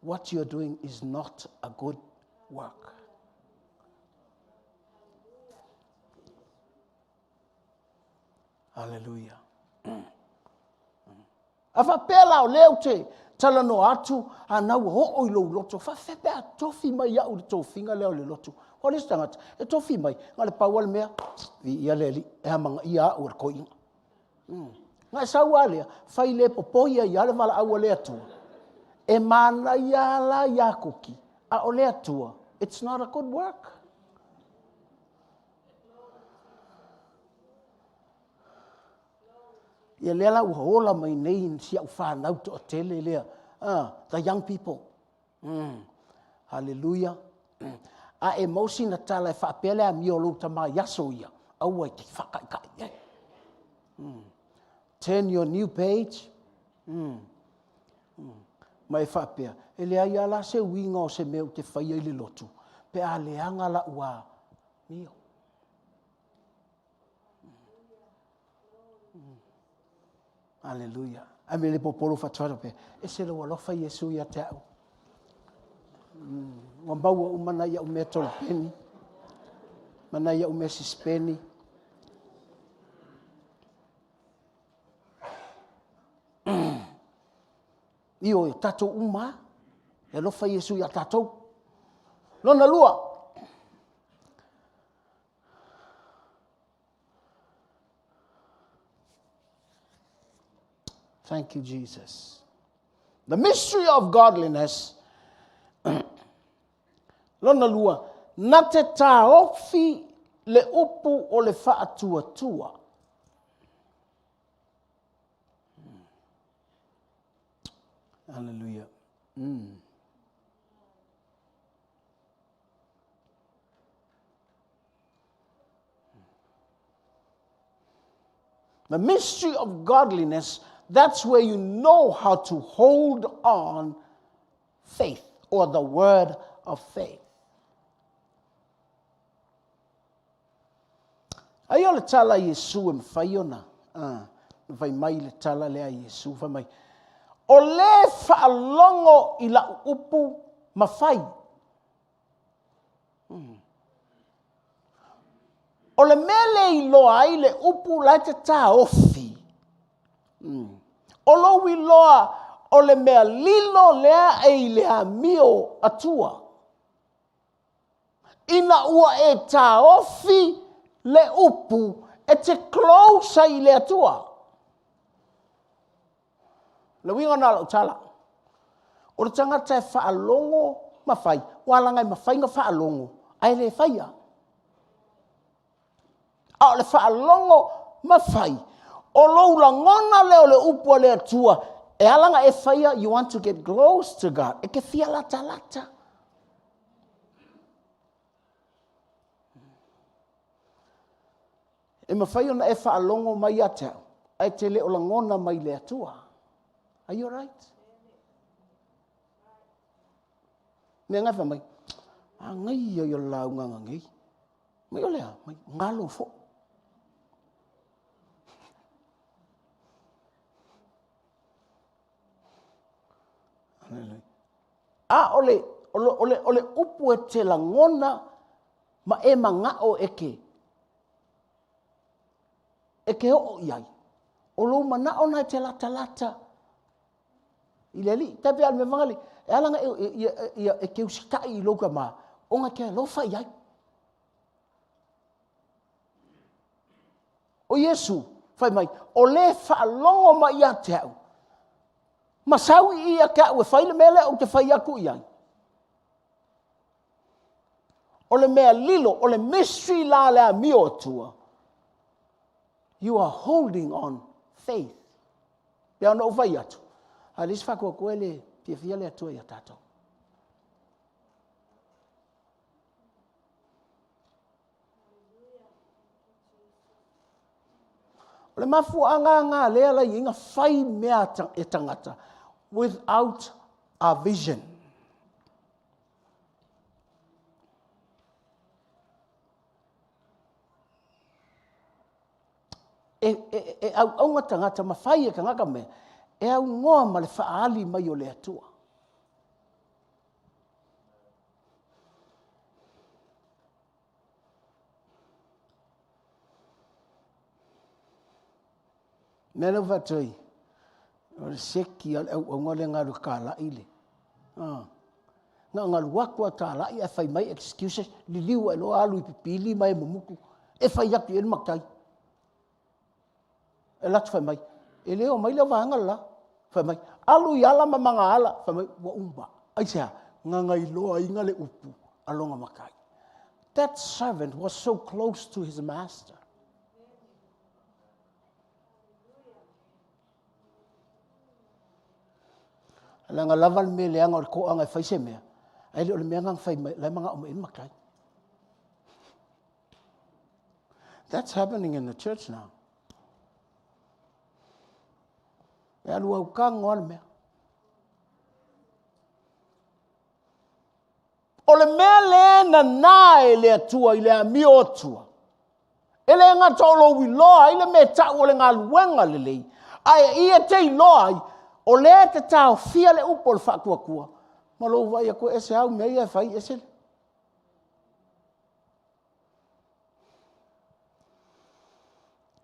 S1: What you're doing is not a good work. Hallelujah. Afa pela o leo te tala no atu anau ho o lo loto fa fe pe tofi mai ya o tofi nga leo le loto. What is that? E tofi mai ngale pawal mea ia le e manga ia o ko inga. Nga sawale fa ile popoia ia le mala au le atu. E mana ia la yakoki a o le atu. It's not a good work. Ia lela u hola mai nei si au whanau to tele lea. The young people. Hallelujah. A e mausi na tala e whaapele a miolo tama yaso ia. Au ai te whakaikai. Turn your new page. Mai whaapea. E lea ia la se winga o se meu te whaia ili lotu. Pe a leanga la ua mio. Hallelujah. Ame le popolo fatwara pe. E se lo walofa Yesu ia te au. Wambau o mana ia ume tol peni. Mana ia ume sispeni. Io e tato uma. E lofa Yesu ia tato. Lona lua. Thank you, Jesus. The mystery of godliness. Lona lua. Na te taofi le upu o le whaatua tua. Hallelujah. The mystery of godliness, that's where you know how to hold on faith or the word of faith. Ayo le tala Yesu e mwhaiona. Vai mai le tala lea Yesu. Vai mai. O le whaalongo i la upu mawhai. O le mele i loa ai le upu la te tā ofi. O lo i loa o le mea lilo lea e i lea mio atua. Ina ua e tā ofi le upu e te closer i le atua. Le winga na lau tala. O le tangata e whaalongo mawhai. Wala ngai mawhai nga whaalongo. Ai le whaia. A le whaalongo mawhai. O lou la ngona leo le upua le atua. E alanga e whaia, you want to get close to God. E ke fia lata lata. E mawhai ona e whaalongo mai atau. Ai te leo la ngona mai le atua. Are you right? Me ngai fa mai. A ngai yo lau nganga ngai. Mai olea, mai ngalo fo. A ole upu e te la ngona ma e mangao eke. Eke o iai. O lo mana ona te lata lata. Ileli, tapi al me vangali. E alanga e ke usita i loka ma. Onga ke lofa iai. O Yesu, Whai mai, o le whaalongo mai ia te au. Masau i ia ka ue whaile mele o te whai aku iai. O le mea lilo, o le mystery la lea mio atua. You are holding on faith. Pea no vai atu. A lisi whakua koe le pia fia le atua ia tātou. O le mafu anga lea la inga whai mea e tangata without a vision. Au ngā tangata mawhai e ka ngaka mea, e au ngoa ma le whaali mai o le atua. Mena vatoi, o le seki au ngole ngaru ka la ile. Ngā luakua tā la i e whai mai excuses, li liu e loa alu i pipili mai mamuku, e whai atu e makai. E latu whai mai, e leo mai leo vahanga la, whai mai, alu i ala ma manga ala, whai mai, wa umba, aisea, ngai loa inga le upu, alonga makai. That servant was so close to his master. Langa laval me leanga o ko anga fai se mea. Ai le o le mea ngang fai mai, lai manga o me makai. That's happening in the church now. E alu au ka ngoa le mea. O le mea le na nae le atua i le ami o atua. E le ngā tolo wi loa, i le mea tau o le ngā luenga le lei. Ai ia te i loa ai, o le te tau fia le upo le whakua. Ma lo vai a koe ese au mea ia whai ese.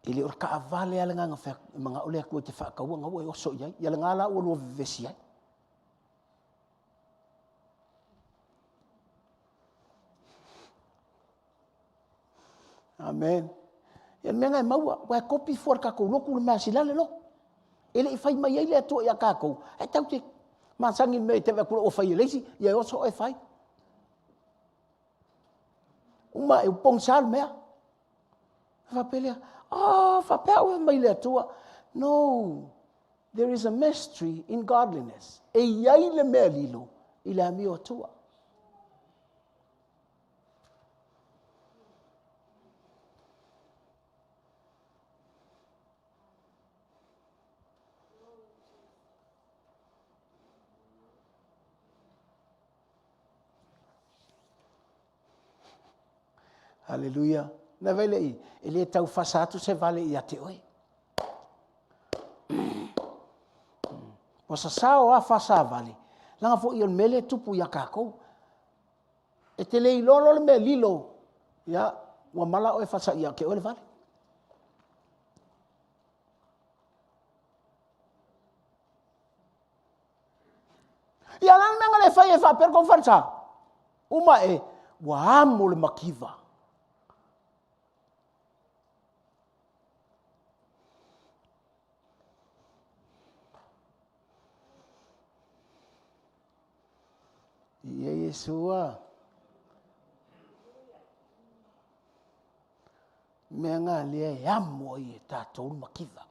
S1: I le orka a vale ale nganga whea, mga ole a koe te whakaua ngau e oso iai, ia le ngala ua lua vivesi ai. Amen. Ia le mea ngai maua, wai kopi fuar kakou loku le mea silale lo. Ele i whai mai ai le atua i a kākou. E tau te māsangin me te wekura o whai e leisi, i a oso e whai. Uma e upong sal mea. Whapelea, whapea ue mai le atua. No, there is a mystery in godliness. E iai le mea lilo, i le ami o atua. Hallelujah. Na vele i, e le tau fasatu se vale i ate oi. O sa sao a fasa vale. Langa fo i on mele tupu i a kākou. E te le i lolo le me lilo. Ia, ua mala o e fasa i a ke ole vale. Ia lana menga le fai e fa per kon fansa. Uma e, ua amo le makiva. Ia Yesua. Mea ngā lea e amo i e tātou makiva.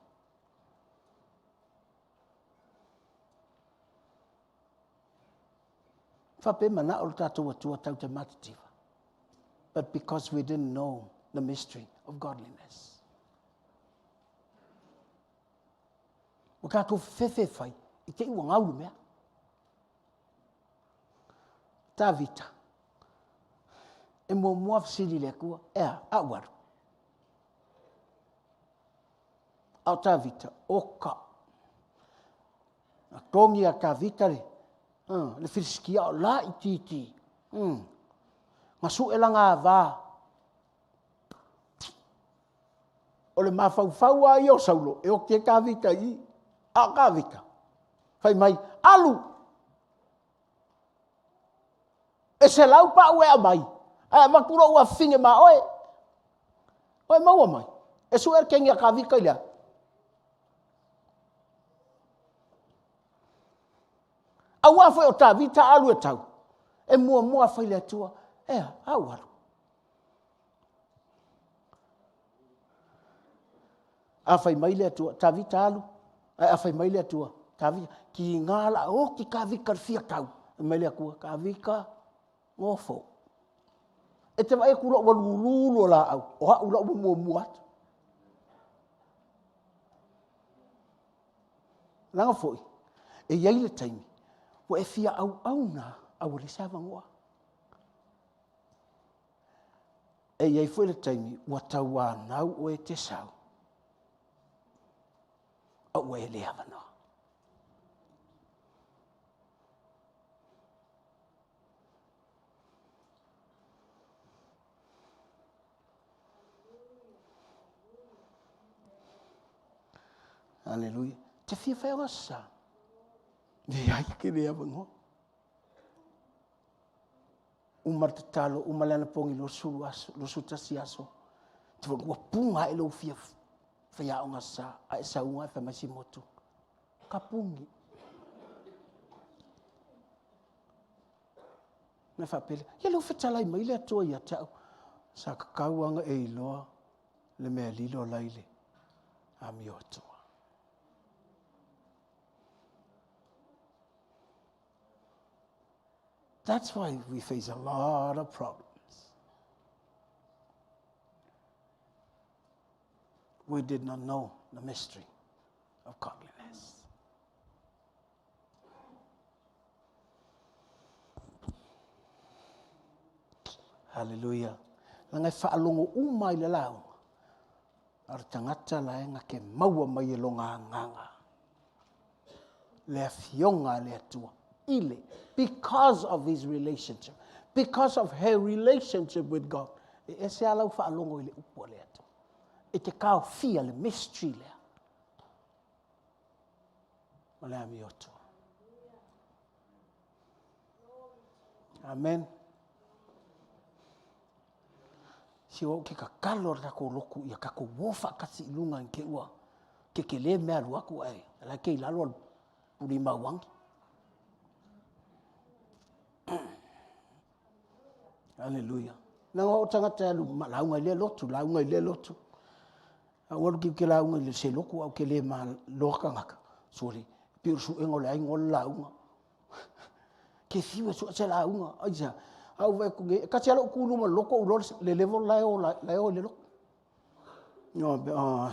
S1: Whape mana o tātou atua tau te matatiwa. But because we didn't know the mystery of godliness. O kātou whewhe whai, i te ua ngauru mea. Tā vita. E mua fsiri le kua, ea, a waru. Au tā vita, oka. A tongi a tā vita le, le whiriskia o la i titi. Ngā su e langa a vā. O le mawhauwhau a i o saulo, e o ke kā vita i, a kā vita. Whai mai, alu! E se lau pa ue a mai. A makura ua whinge ma oe. Oe maua mai. E su er kengi a ka vika ilia. Aua foi o ta vita alu e tau. E mua fai le atua. Au alu. A fai mai le atua. Ta vita alu. A fai mai le atua. Ta vita. Ki ngala o ki ka vika fia tau. Mai le akua. Ka vika ngofo. E te vai kula walululo la au. O ha ula mua atu. Langa foi. E iai le taimi. Wa e fia au na. Au le sava ngoa. E iai foi le taimi. Wa tau a nau o e te sau. Au e le avana. Aleluia. Te fia fai o sa. Ni ai ke le avana. Umar te talo, umalana pongi lo sulu aso, lo sutasi aso. Te wak wapunga e lo fia faya o ngasa, a e saunga e famasi motu. Kapungi. Me whapele, ia lo whetalai mai le atua ia tau. Sa kakauanga e iloa, le mea lilo laile, a mi o atua. That's why we face a lot of problems. We did not know the mystery of godliness. Hallelujah. Langai whaalongo umai le lau. Ar tangata laenga ke maua mai e longa nganga. Le fionga le atua. Ile. Because of his relationship. Because of her relationship with God. E se alau whaalongo ile upo le atua. E te kao fia le mystery lea. O lea mi otua. Amen. Si o ke ka kalo ra ko loku ia ka ko wofa kasi ilunga ke ua. Ke le mea luaku ai. Ala ke ilalo puri mawangi. Hallelujah. Nanga o tangata alu launga le lotu. Awal ki ke launga le se loku au ke le ma loka ngaka. Sorry. Piru su engo le aingo launga. Ke fiwe su se launga. Aja. Au vai ku ka se alo ku luma loko u le level lao le loko. No,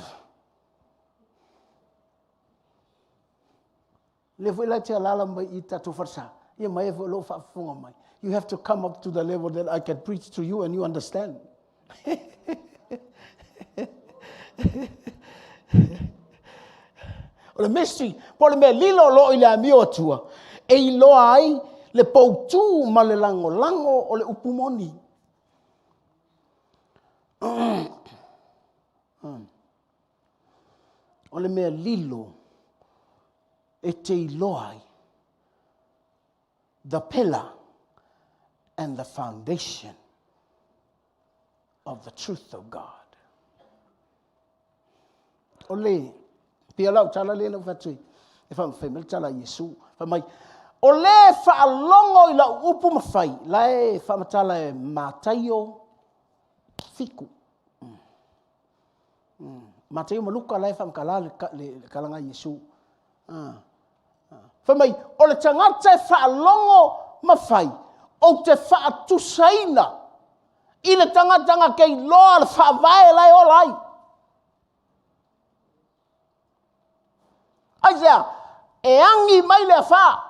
S1: le foi la tia lala mai I tatu farsa. Ia mai vo lo fa funga mai. You have to come up to the level that I can preach to you and you understand. O le mystery, po le me lilo lo I le amio tua. E I lo ai le poutu ma le lango o le upumoni. O le mea lilo e te ilo ai. The pillar and the foundation of the truth of God. Ole, pia lau tala le na fatui. E fa mfemel tala Yesu, fa mai. Ole fa alongo I la upu mafai, la e fa matala e matayo fiku. Matayo maluka la e fa mkala le kalanga Yesu. Fa mai, ole tangata e fa alongo mafai. O te whaatusaina. I le tangatanga kei loa le whaavae lai o lai. Aisea, e angi mai le wha.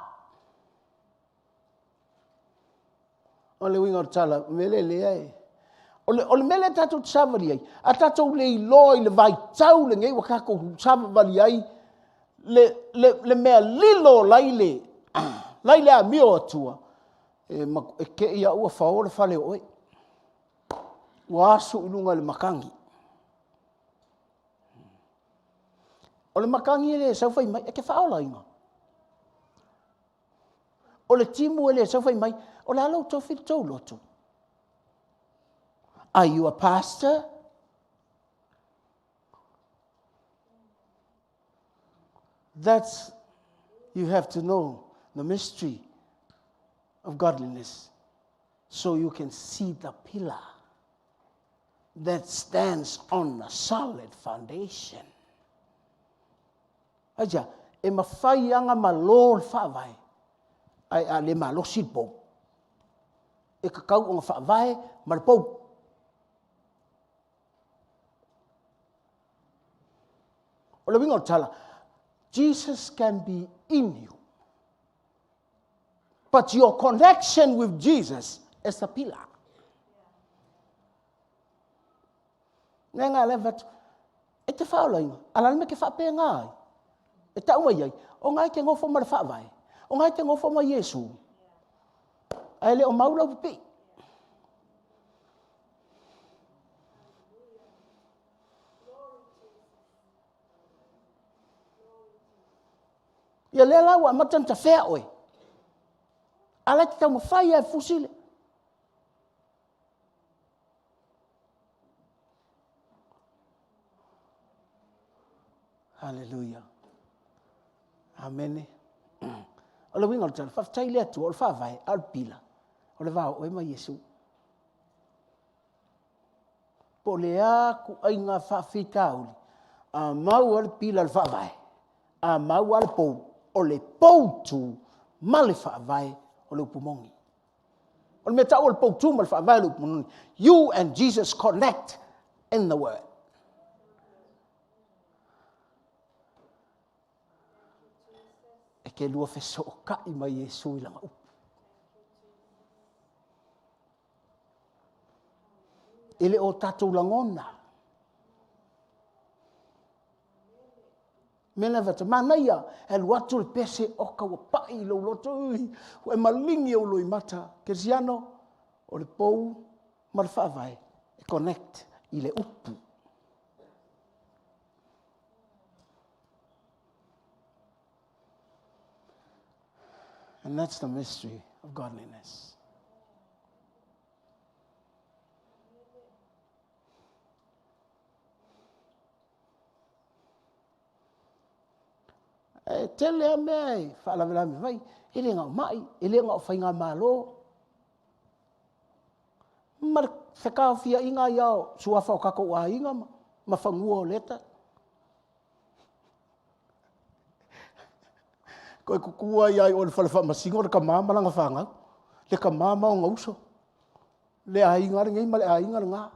S1: O le winga o tala, mele le ai. O le mele tatou tsavali ai. A tatou le iloa I le vai tau le ngei wakako tsavali ai. Le mea lilo lai le. Lai le a mio atua. E ke ia ua whaore whale oi. Ua asu ilunga le makangi. O le makangi ele sau fai mai, e ke whaola inga. O le timu ele sau fai mai, o le alau tau whitou loto. Are you a pastor? That's, you have to know the mystery of godliness, so you can see the pillar that stands on a solid foundation. Aja, e mawhai anga malol whawai, ai a le malo sitpo. E kakau o ngā whawai, marapou. O le wingo tala, Jesus can be in you. But your connection with Jesus is the pillar. Nenga levat, e te whaolainga, alana me ke whapea ngai. E tau mai ai, o ngai ke ngofo mara whawai, o ngai ke ngofo mai Yesu. Ai le o maula upi. Ia le lau a matanta whea oe. Ala te tau mawhai ai fusile. Hallelujah. Amen. O le winga o tala, whaftai le atu, o le whawai, al pila. O le wao, oe mai Yesu. Po le aku ai ngā whawhitauli, a mau al pila le whawai, a mau al pou, o le pou tu, ma le whawai, o le upumongi. O le meta o le pou tu, ma le whawai, le upumongi. You and Jesus connect in the word. Ke lua feso kai mai Yesu I langa upu. Ele o tatou langona. Mena vata manaia e luatu le pese o kaua pai lo loto o e malingi o lo I mata ke siano o le pou marfavai e connect I le upu. And that's the mystery of godliness. E tele a mea whaalawe me vai, ele ngā mai, ele ngā whai ngā mālo. Mar whakawhia I ngā iau, suafa o kako a inga ma whangua o leta. Koe kukua iai o le whalawha masingo le ka māma langa whangau. Le ka māma o ngauso. Le a inga ringa ima le a inga ringa.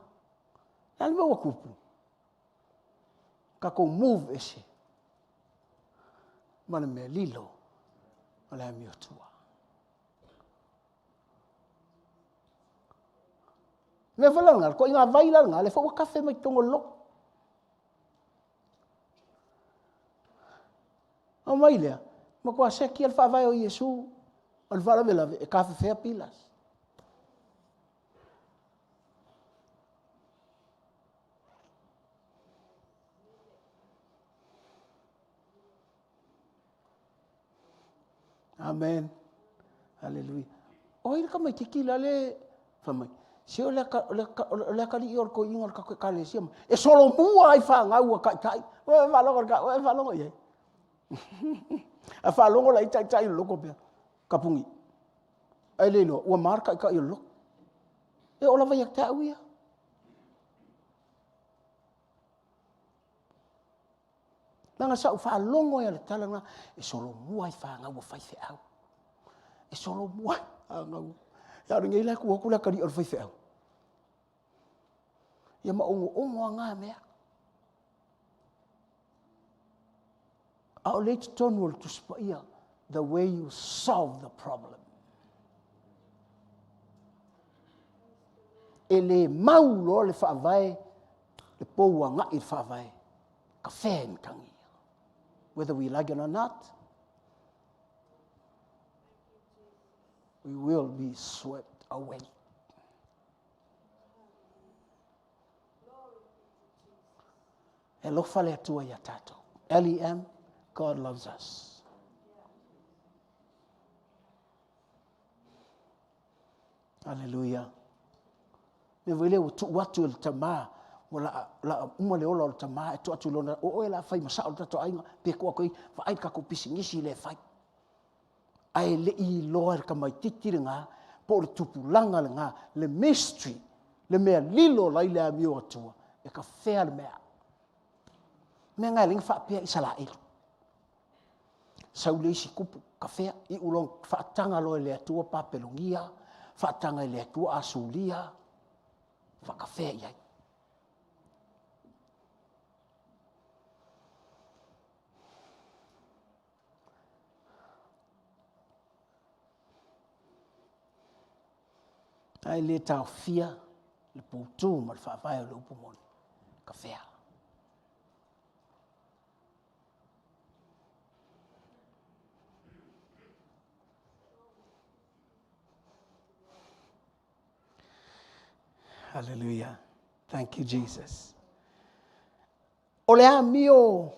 S1: Nā le mewa kupu. Ka kou move ese. Ma le mea lilo. O le ami o tua. Me whalanga, ko inga vaila ringa, le whaua kafe mai tongo lo. O mai lea. Ma kua seki al whawai o Yesu, al wharawela e kafe whea pilas. Amen. Hallelujah. O ira ka mai te kila le whamai. Se o le kari I orko inga ka koe kale siama. E solo mua ai whangau a kai. Oe whalongo iei. A whalongo la I tai loko pia. Kapungi. Ai leilo, ua marka I loko. E ola vai ak tau ia. Nanga sa u whalongo ia le talanga. E solo mua ai whangau a whaife au. E solo mua ai whangau. Ia ringa ila ku hokula kari or whaife au. Ia ma ongo a ngā mea. I'll let Tonwell to spare the way you solve the problem. E le mau lo le whaavai, le poua ngai whaavai, ka whēn tangi. Whether we like it or not, we will be swept away. E lo whale atua ia tātou. LEM, God loves us. Hallelujah. Me wele o tu watu el tama, la umale ola o tama e tu atu lona o la fai masa o tato ainga pe ko koi fa ai ka ko pisingisi le fai. ai le I loa ka mai titiri ngā, po le tupulanga le ngā, le mystery, le mea lilo lai le amio atua, e ka whea le mea. Mea ngai linga whaapea I sala ilu. Sau le isi kupu, ka whea I ulong whaatanga loa le atua papelongia, whaatanga le atua asulia, whaka whea iai. Ai le tau fia, le poutu ma le whaawhai o le upumoni. Ka whea. Hallelujah. Thank you, Jesus. O le amio,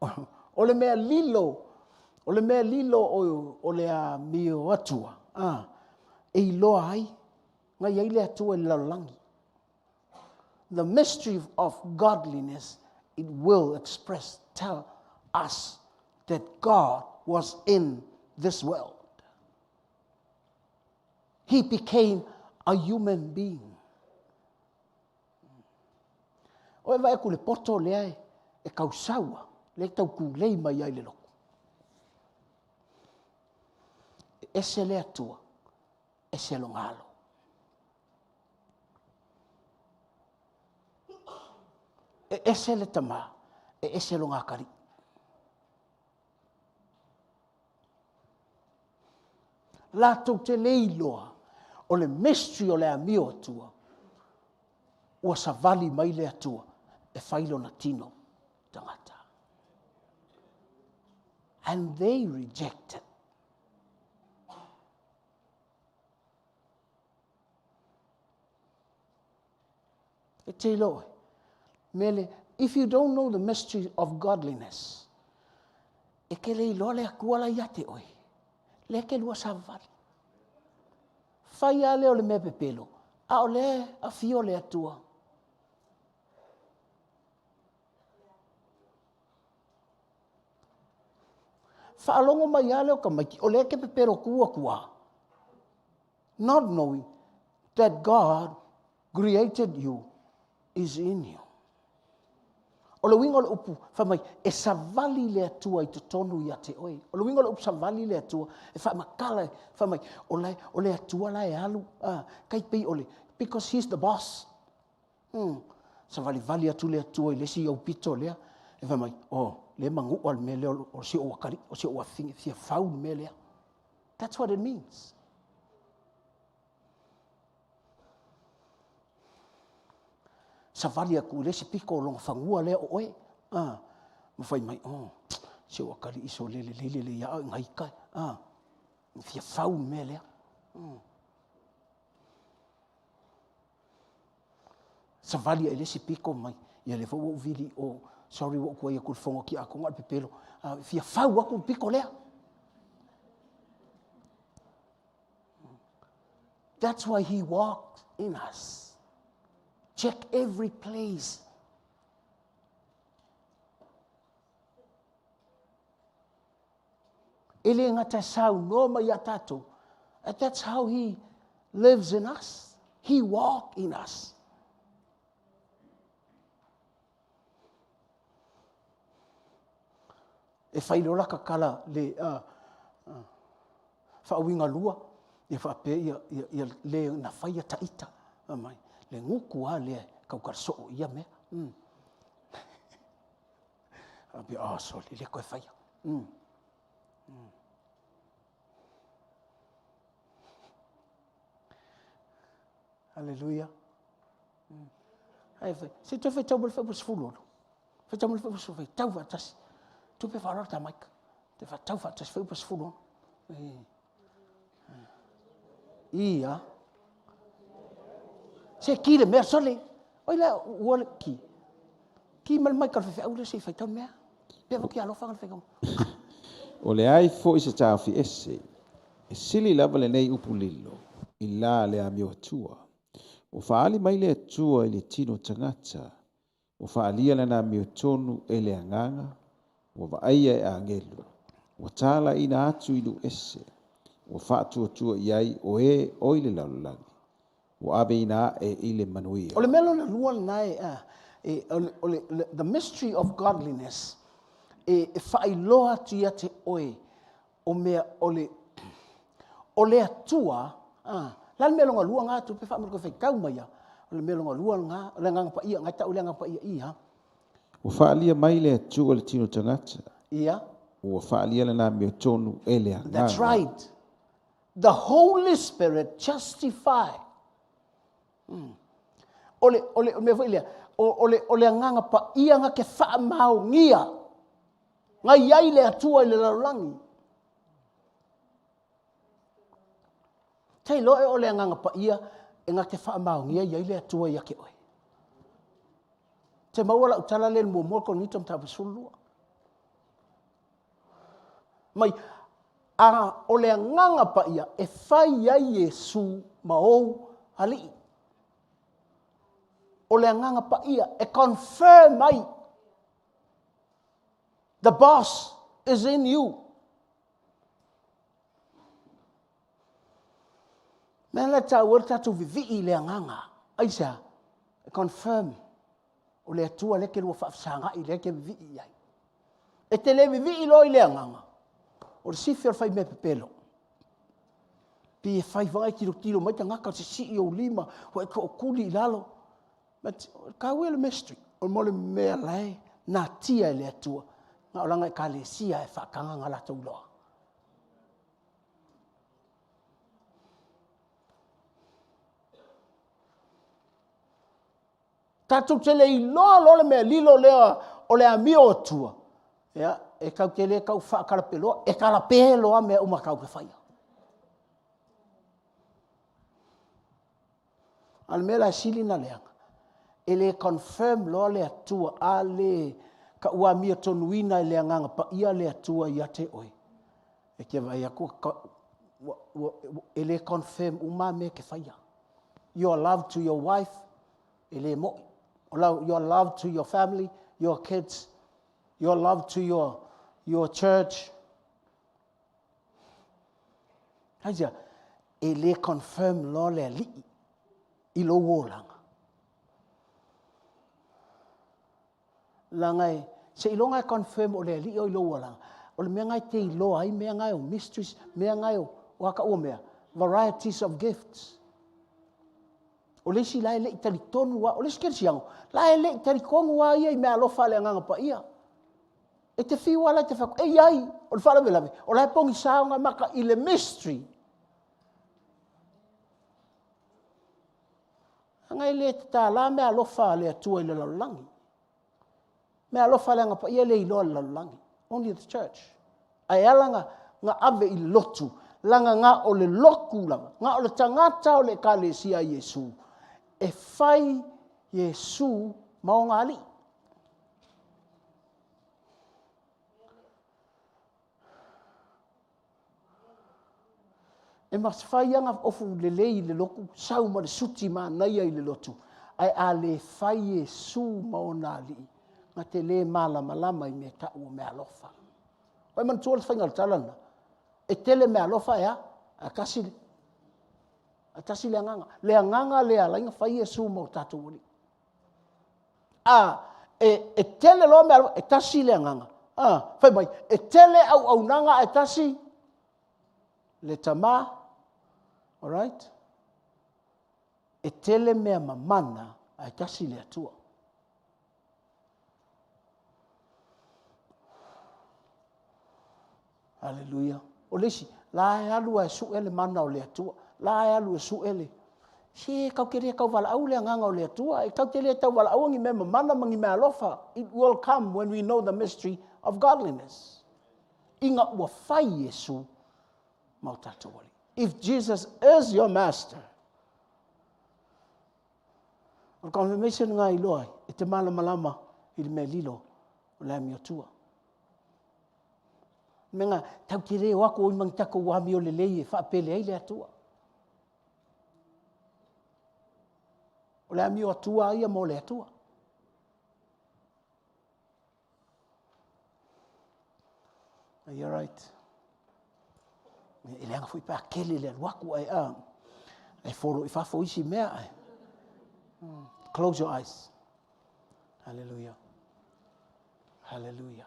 S1: o le mea lilo, o le mea lilo o le amio atua. E iloa ai, ngai ai le atua le lalangi. The mystery of godliness, it will tell us that God was in this world. He became a human being. O e vai ku le poto le ai, e kausaua, le tau ku lei mai ai le loko. E se le atua, e se lo ngalo. E se le tama, e se lo ngakari. La tau te leiloa, o le mystery o le amio atua, ua sa vali mai le atua, e whailo na tino tangata. And they rejected. E te loe, mele, if you don't know the mystery of godliness, e ke le iloa le akua la iate oi, le ke lua sa vali. Whai a leo le me pepelo, a o le a fio le atua. Whaalongo mai a leo ka maiki, o le ke pepelo kua. Not knowing that God created you is in you. O le winga o le upu, whamai, e sa vali le atua I te tonu I ate oi. O le winga o le upu sa vali le atua, e whamakala, whamai, o le atua la e alu, kai pei ole, because he's the boss. Sa vali atu le atua I lesi au pito lea, e whamai, le mangu al me leo, o si o wakari, o si o wafingi, fia faun me lea. That's what it means. Sa vali aku lesi piko longa whangua lea o oe. Mawhai mai, se o wakari iso lele le ia ngai kai. Fia faun me lea. Sa vali ai lesi piko mai, ia le fau vili o, sorry wo kua ia kulfongo ki ako ngal pepelo. Fia fau aku piko lea. That's why he walked in us. Check every place. Ele ngata sau no mai atato. And that's how he lives in us. He walks in us. E whailola ka kala le whawinga lua, e whape ia le na whaia taita. Mai. Le nguku a le kaukaraso ia mea. Abi sorry, le koe whaia. Hallelujah. Ai, se tu fai tau mo le whai pasifulu. Fai tau mo le whai pasifulu, tau whatasi. Tu pe whaara ta maika. Te wha tau whatasi whai pasifulu. Ia. Se ki le mea sole. Oi la uole ki. Ki mal mai ka fe au le se fai tau mea. Pe vo ki alofa ngal fe kom.
S3: O le ai fo I se tāwhi ese. E sili lava le nei upulilo. I la le amio atua. O whaali mai le atua I le tino tangata. O whaalia le na amio tonu e le anganga. O waaia e angelu. O tala ina atu inu ese. Ua whaatuatua iai o e o i le lalolagi. Ua ave ina e i le manuia.
S1: O le melo na lua nai the mystery of godliness e whailoa tia te oe o mea o le atua la le melo nga lua ngā tu pe wha ko whaikau mai a o le melo nga lua ngā o le nganga pa ia ngai tau le nganga pa ia ia
S3: Ua whaalia mai le atua le tino tangata.
S1: ia
S3: Ua whaalia le nā mea tonu e le anganga.
S1: that's right the Holy Spirit justify ole me foi le ole nganga pa ia nga ke fa mau ngia nga iai le atua i le lalangi tai lo e ole nganga pa ia e nga ke fa mau ngia iai le atua ia ke oi te mawala utala le mo ko ni tom tapu sulu mai a ole nganga pa ia e fai iai Yesu mau ali o le nganga pa ia e confirm mai the boss is in you mena tau tatu vivi le nganga aisa e confirm o le atua le ke lo fa sanga i le ke vivi ai e te le vivi lo i le nganga o le sifir fai me pepelo pi fai vai tiro mai tanga ka si o lima o ko kuli lalo but ka wel mystery o mole me lai na tia le atua na o langa ka le sia e fa kanga ngala tu lo tatu tele i lo le me lilo le o le amio tua ya e ka tele ka fa ka pelo e ka la pelo a me uma ka ke fai al me la silina le ele confirm lo le atua ale ka ua mia tonuina le nganga pa ia le atua ia te oi e ke vai aku ele confirm uma me ke faia your love to your wife ele mo your love to your family your kids your love to your church haja ele confirm lo le li i lo wolanga langai se ilonga confirm o le li o lo wala o le menga te lo ai menga o mysteries menga o waka o mea varieties of gifts o le si lai le tali tonu wa o le skersiang lai le tali kongu wa ia me alo fale nganga pa ia e te fi wala te fa e ai o fala vela o lai pongi saunga maka i le mystery ngai le ta la me alo fale tu ile la langi me alo falanga pa ia le ilo lalangi only the church ai alanga nga ave i lotu langa nga o le loku langa nga o le tangata o le kalesia Yesu e fai Yesu maonga ali e mas fai anga ofu le lei le loku sau ma le suti ma nai ai le lotu ai a le fai Yesu maonga ali nga te le malama i me ta o me alofa. Oi man tuol whaingal talana. E tele me alofa ea, a tasi le anganga. Le anganga le alainga whai e su mau tatu uli. E tele lo me alofa, e tasi le anganga. Whai mai, e tele au nanga e tasi le tama, alright? E tele mea mamana, e tasi le atua. Hallelujah. O lesi, la e alu e su ele mana o le atua. La e alu e su ele. Si kau kere kau wala au le nganga o le atua. E kau kere tau wala au ngi mema mana mangi mea alofa. It will come when we know the mystery of godliness. Inga ua fai Yesu mau tatu wali. If Jesus is your master. O confirmation nga iloai. E te malama i le me lilo o le ami o tua. Menga tau kire wako o mang tako wami o le lei fa pele ai le atua. O le ami o atua ia mo le atua. You're right. E leanga fui pa kele le waku ai a. E folo I fafo isi mea ai. Close your eyes. Hallelujah. Hallelujah.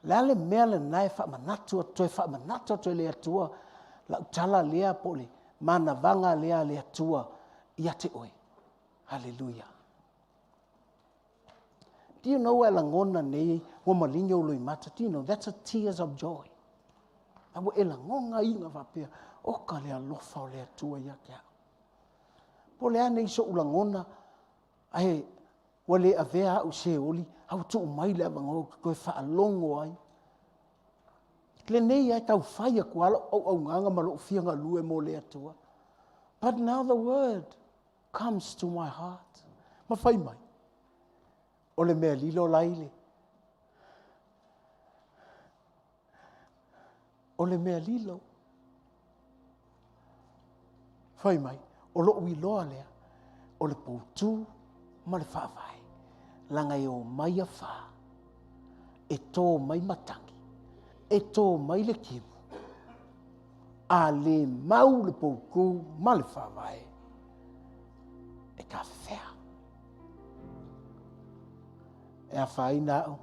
S1: Lale mea le nai fa manatu toe fa manatu toe le atua la utala lea pole mana vanga lea le atua ia te oe. Hallelujah. Do you know ela ngona nei wa malinga o loi mata? Do you know that's a tears of joy? Awa ela ngonga inga vapea o ka le alofa o le atua ia te au. Pole ane iso ula ngona ai wale avea au se oli au tu mai le avango koe wha alongo ai. Le nei ai tau whaia kuala au nganga malo fianga lue mo le atua. But now the word comes to my heart. Ma whai mai. O le mea lilo laile. O le mea lilo. Whai mai. O lo ui loa lea. O le poutu ma le whaavai. Langa e o mai a wha. E tō mai matangi. E tō mai le kimu. A le mau le pouku ma le whaavai. E ka whea. E a whaina au.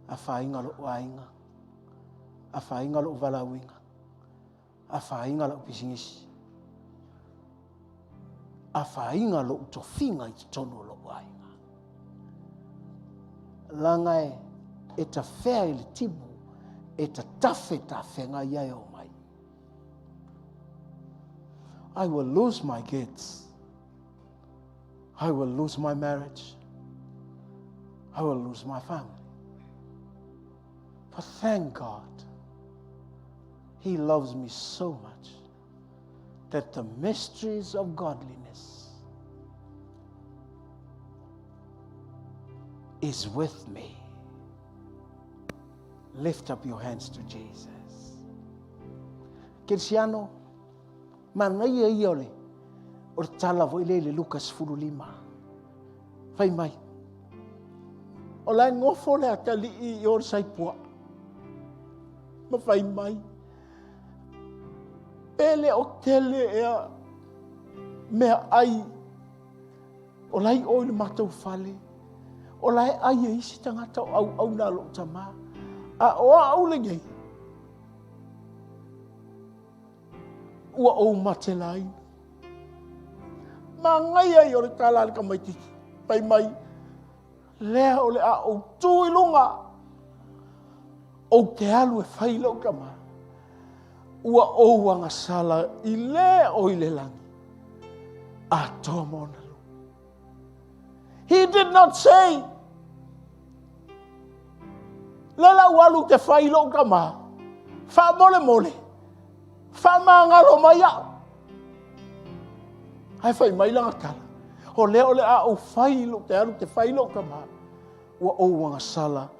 S1: A whainga lo wainga. A whainga lo walawinga. A whainga lo pisingisi. A whainga lo utofinga I tono lo wainga. Langa e ta whea I le timu. E ta tafe ta whenga iai o mai. I will lose my kids. I will lose my marriage. I will lose my family. But thank God, He loves me so much that the mysteries of godliness is with me. Lift up your hands to Jesus. Kirsiano, manai e iole, o tala vo ile Lucas 5. Fai mai. O lai ngofo le atali I or saipua. Ma fai mai. Pele o tele ea mea ai. O lai o le matau fale. O lai ai e isi tangata au na lo tama. A oa au le ngei. Ua o matelai. Ma ngai ai o le tala le kamaitiki. Pai mai. Lea o le a o tui lunga. O te alu e whaila o kama. Ua o wanga sala I le o I le langi. A toa mona lu. He did not say. Lela walu te whaila o kama. Wha mole mole. Wha maangalo mai au. Hai whai mai langa kala. O leo le a o whailo te alu te whailo kama. Ua o wanga sala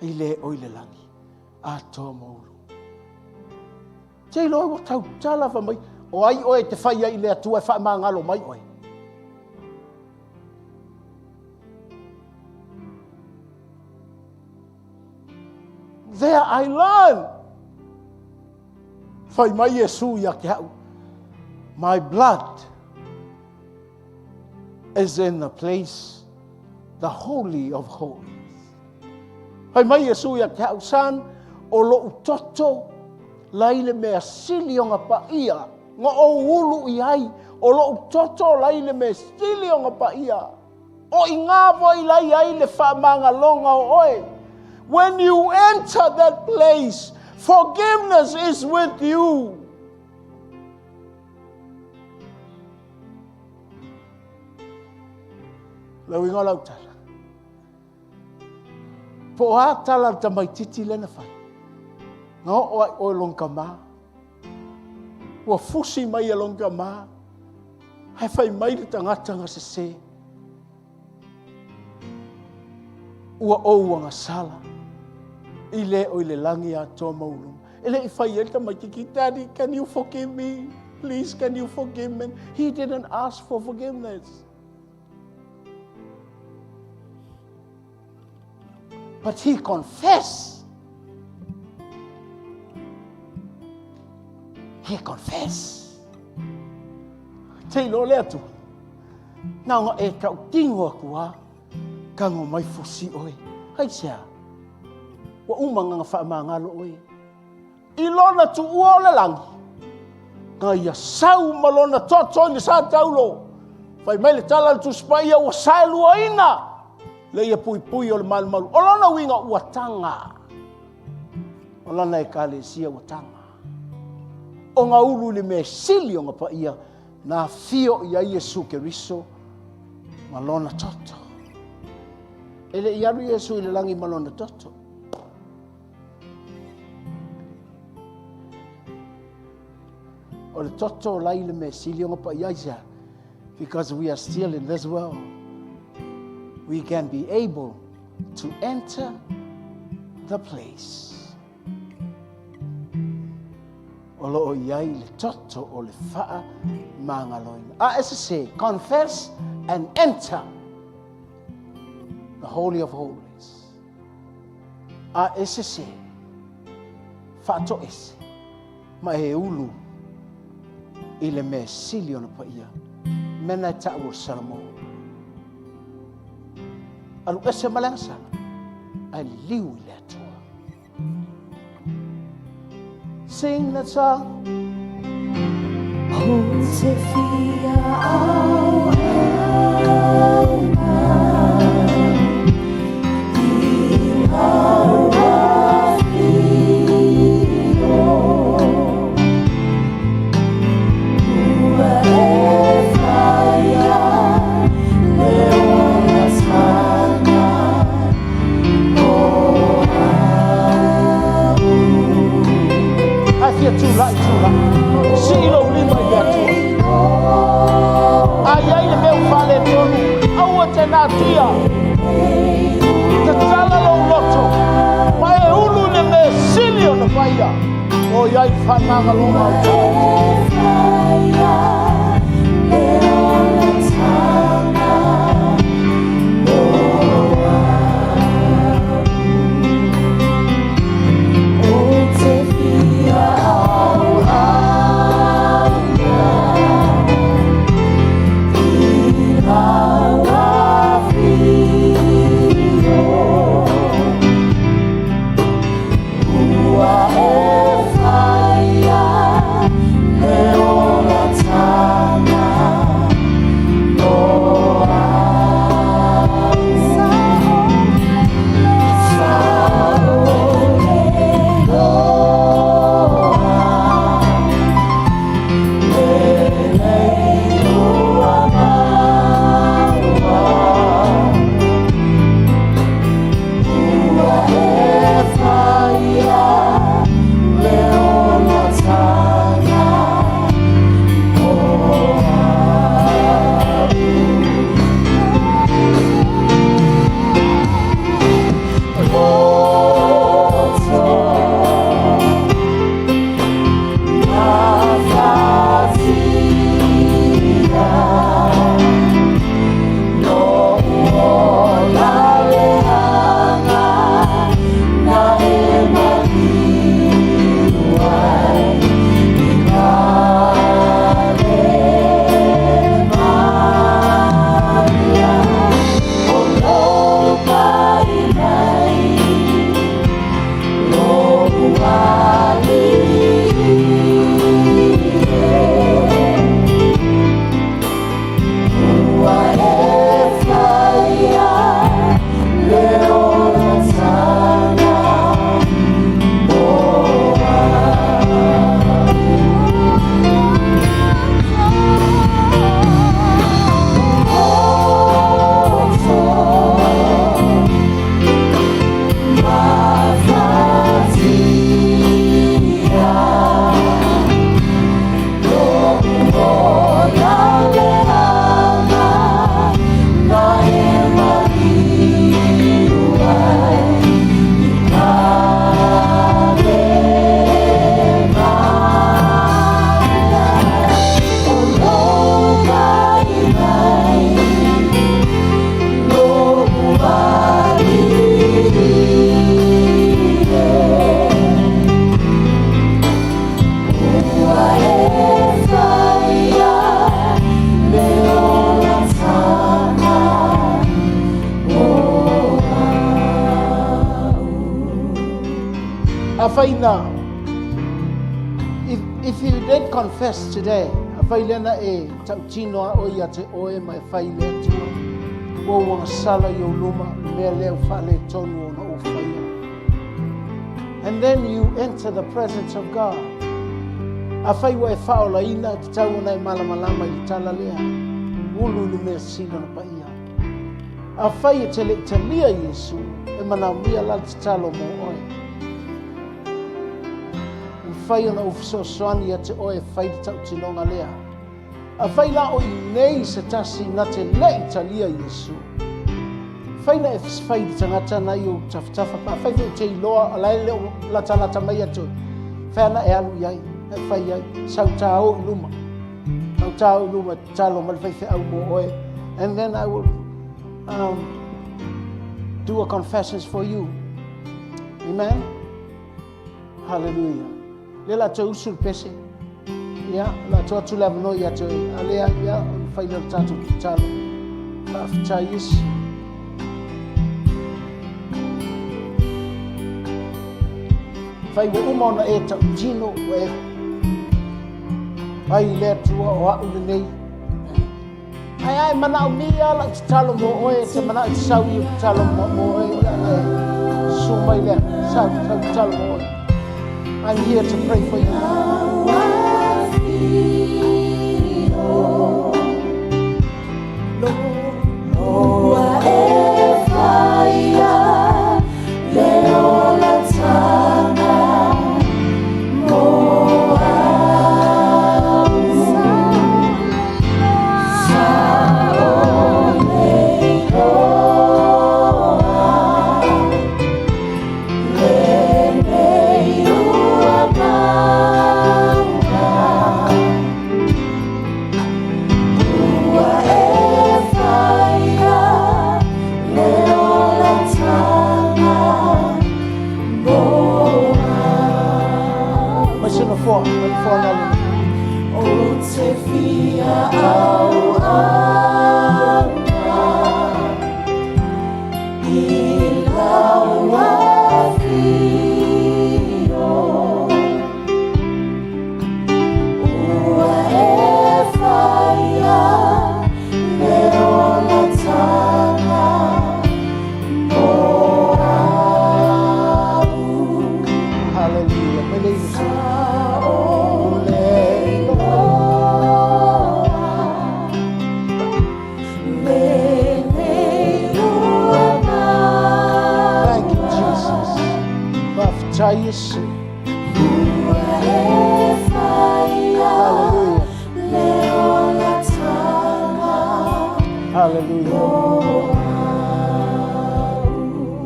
S1: I le o I le langi. A toa mauru. Tei loa wa tau tala wha mai. O ai oe te whaia I le atua e wha maangalo mai oe. There I learn. Whai mai Yesu ia ke hau. My blood is in the place, the holy of holies. Hai mai Yesu ia ke au san o lo utoto laile mea sili o ngapa ia. Nga o ulu I ai o lo utoto laile mea sili o ngapa ia. O ingavo I lai ai le whamanga longa o oe. When you enter that place, forgiveness is with you. Lau inga lau tala. Po a tala ta mai titi lena whai. Nga o ai o longa maa. Ua fusi mai a longa maa. Hai whai mai le tangatanga se se. Ua ouanga sala. I le o I le langi a toa maulum. Ele I whai elta mai kiki, Daddy, can you forgive me? Please, can you forgive me? He didn't ask for forgiveness. But he confessed. He confessed. Tailo le tu. Na ngo e ka kingo kua ka ngo mai fusi oi. Hai sia. Wa umanga nga fa mangalo oi. Ilona tu uola langi. Nga ia sau malona toto ni sa taulo. Fai mai le tala tu spaia wa salu aina. Le ia pui o le malu. Olona winga uatanga. Olona e kalesia uatanga. O ngā ulu le me sili o ngā pa ia. Na fio ia Yesu Keriso. Malona toto. Ele iaru Yesu ile langi malona toto. O le toto lai le me sili o ngā pa ia ia. Because we are still in this world. We can be able to enter the place. O lo iai le toto o le faa mangaloina. As I say, confess and enter the Holy of Holies. As I say, fato ese, ma e ulu i le me sili ona pa ia. Mena ta o salamo. Alu ese malang sana. Ai liu le atua. Sing that song.
S2: Sofia au
S1: Oh, ya fananga longa. Afaina, if you did confess today, afailena tautino oia te oe mai faile tua. O wanga sala yo luma me leo fale tonu na ufaia. And then you enter the presence of God. Afai wa faola ina te tau na malamalama I tala lea. Ulu ni me sila na paia. Afai te le italia Yesu e mana mia la te talo mo oe. Fai na ufisosoani te oe fai te tau tinonga lea. Afai la o nei se tasi na te le italia Yesu. Fai na fai te tangata na iu taftafa pa. Fai te iloa alai leo lata mai atu. Fai na e alu iai. E fai iai. Sautao luma. Sautao luma talo mal fai au mo oe. And then I will do a confessions for you. Amen. Hallelujah. Lela te usul pese. Ya, la tua tu leva no ya te alea ya fai le tatu talo. La fchais. Fai wo umona e ta jino we. Ai le tua o au nei. Ai mana au ni ala talo mo oe te mana sau I talo mo oe la. So mai le sau talo mo oe. I'm here to pray for you.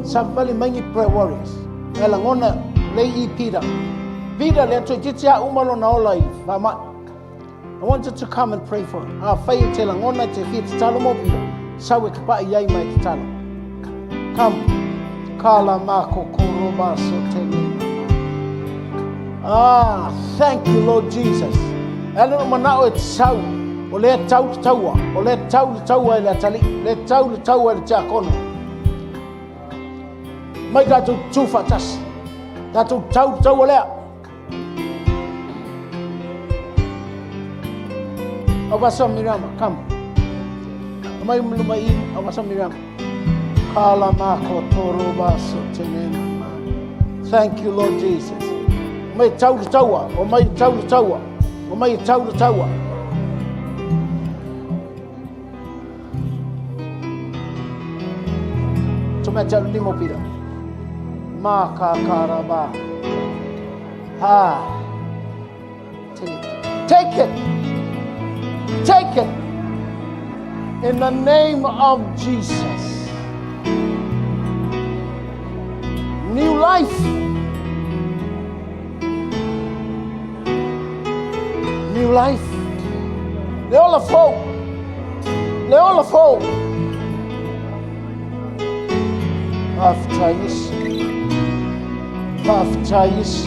S1: Somebody many prayer warriors. Elangona lei Peter. Peter le to titia umalo na olai. Mama. I want you to come and pray for him. Ah fai te langona te fit talo mo Peter. Sawe kapa yai mai te talo. Come. Kala mako koroba sotele. Ah, thank you Lord Jesus. Elo manao et sau. Ole tau taua. Ole tau taua le tali. Le tau taua le takono. Mai datu tufa tas. Datu tau olea. Awasa mirama, come. Mai lumai awasa mirama. Kala mako toroba sotenena. Thank you Lord Jesus. Mai tau taua, o mai tau taua. O mai tau taua. Tumeta limo pira. Maka karaba. Ha. Take it. Take it. In the name of Jesus. New life. New life. Leola fo. Leola fo. After this. After this.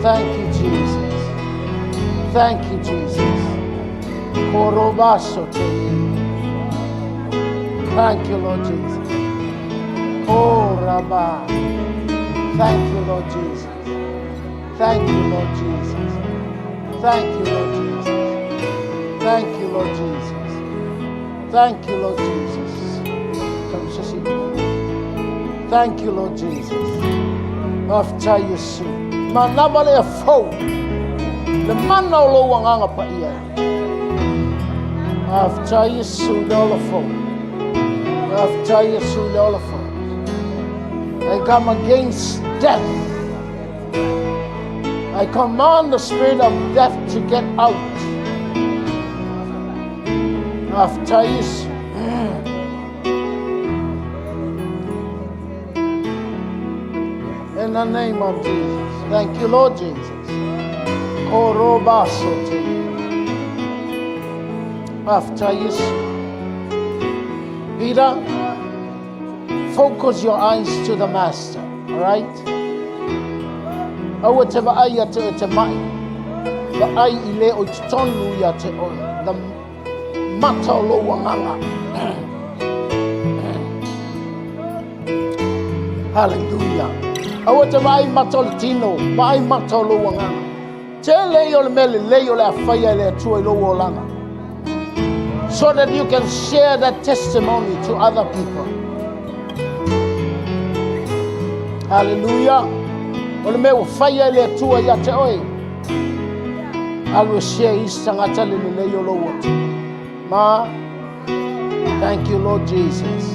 S1: Thank you, Jesus. Thank you, Jesus. Korobaso te. Thank you, Lord Jesus. Oh, Rabba. Thank you, Lord Jesus. Thank you, Lord Jesus. Thank you, Lord Jesus. Thank you, Lord Jesus. Thank you, Lord Jesus. Thank you, Lord Jesus. After you see. Manabale fo. The man no lo wanganga pa iya. After you see all of fo. After you see all of fo. I come against death. I command the spirit of death to get out. After you see. In the name of Jesus. Thank you, Lord Jesus. Korobasote. After you see. Peter, focus your eyes to the Master. All right? Whatever I te mai. The I ile o tonu ya te on. The matalo wanganga. Hallelujah. Awate mai matoltino, mai matolo wanga. Tele yo mele le yo la fire le tu lo wolanga. So that you can share that testimony to other people. Hallelujah. Ole me fire le tu ya te oi. I will share his sangata le yo lo wot. Ma, thank you, Lord Jesus.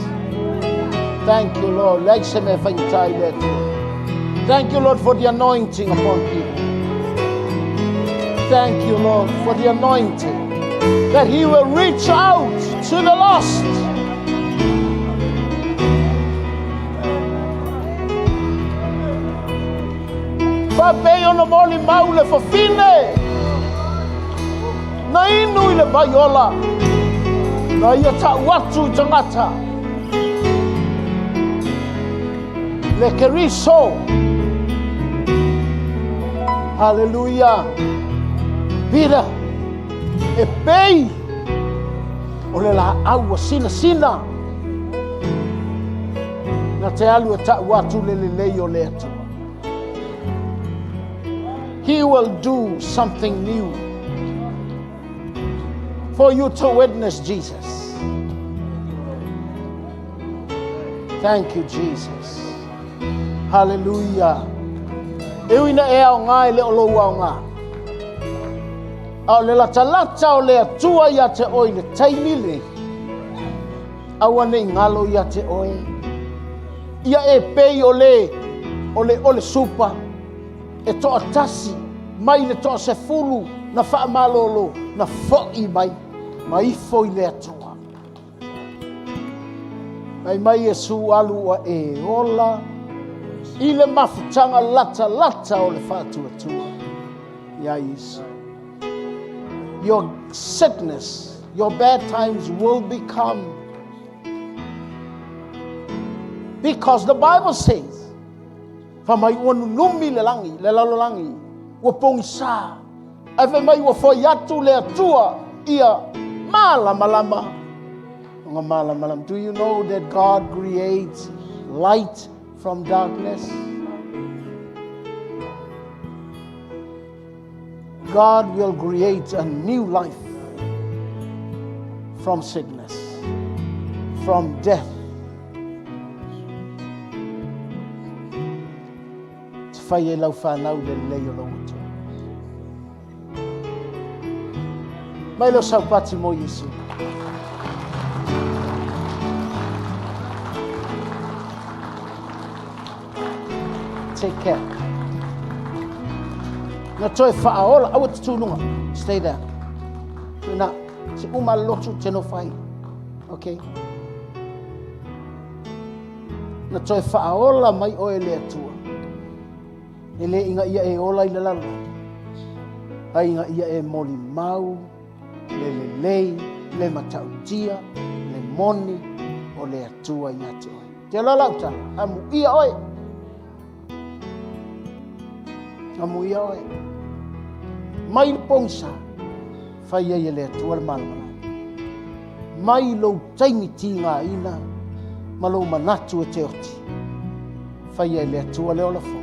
S1: Thank you, Lord. Like some Thank you, Lord, for the anointing upon people. Thank you, Lord, for the anointing that He will reach out to the lost. Pape ono moli maule for fine. Na inu ile bayola. Na yata watu tangata. Le keriso. Hallelujah. Bira. E pei. Ole la awa sina. Na te alu ta watu lele yo leto. He will do something new for you to witness Jesus. Thank you, Jesus. Hallelujah. Ewina e au ngai le olo wa nga. Au le lata o le atua ya te oi le taimile. Awane ngalo ya te oi. Ia e pei ole supa. E to atasi mai le to se fulu na fa malolo na foi mai foi le atua. Mai Yesu alu wa e ola. Ile mafutanga lata o le fatu. Ya Yesu. Your sickness, your bad times will become. Because the Bible says, "Famai wonu numi le lalolangi, wo pongsa, ave mai wo foyatu le atua ia malama. Do you know that God creates light from darkness? God will create a new life from sickness, from death. Faye lau whanau le leo lo utu. Mai lo sau pati mo Yesu. Take care. Na toi whaaola, awa te tūnunga. Stay there. Na, se uma lotu te no whai. Okay? Na toi whaaola mai oe le atua. Ele inga ia e ola i le lalo. Ai inga ia e moli mau, le lei, le matautia, le moni, o le atua i ate oe. Te lalauta, amu ia oe. Amu ia oe. Mai le pongsa, fai ia le atua le malmala. mai lo taimi tinga ina malo manatu e te oti fai e le atua le ola fo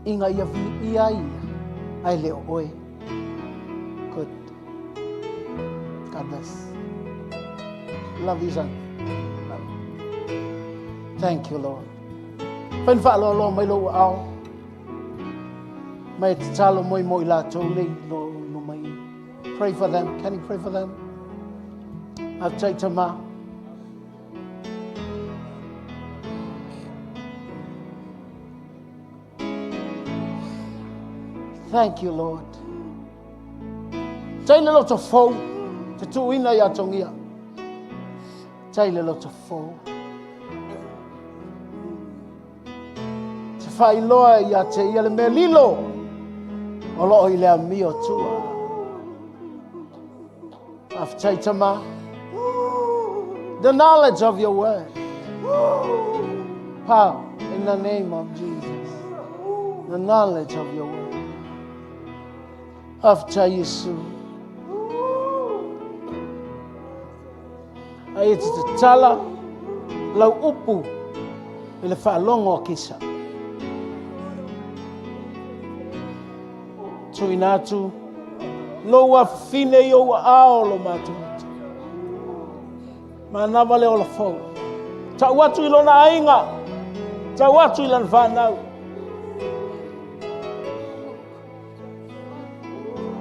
S1: inga ia vi ia ai le oe good God bless love you son love you. Thank you Lord pen fa lo mai lo au mai te talo moi la tau le lo mai pray for them. Can you pray for them? I've taken ma. Thank you, Lord. Taile lo to fo, te tuina ya tongia. Taile lo to fo. Te fai loa ya te ia le melilo. O lo i le amio tua. I've taken ma. The knowledge of your word. Power in the name of Jesus. The knowledge of your word. After Yesu. Ai te tala lau upu ele whaalongo o kisa. Tui nātu loa fine i o ao lo mātu. Ma nawa le o la fau. Ta watu i lona ainga. Ta watu i lana whanau.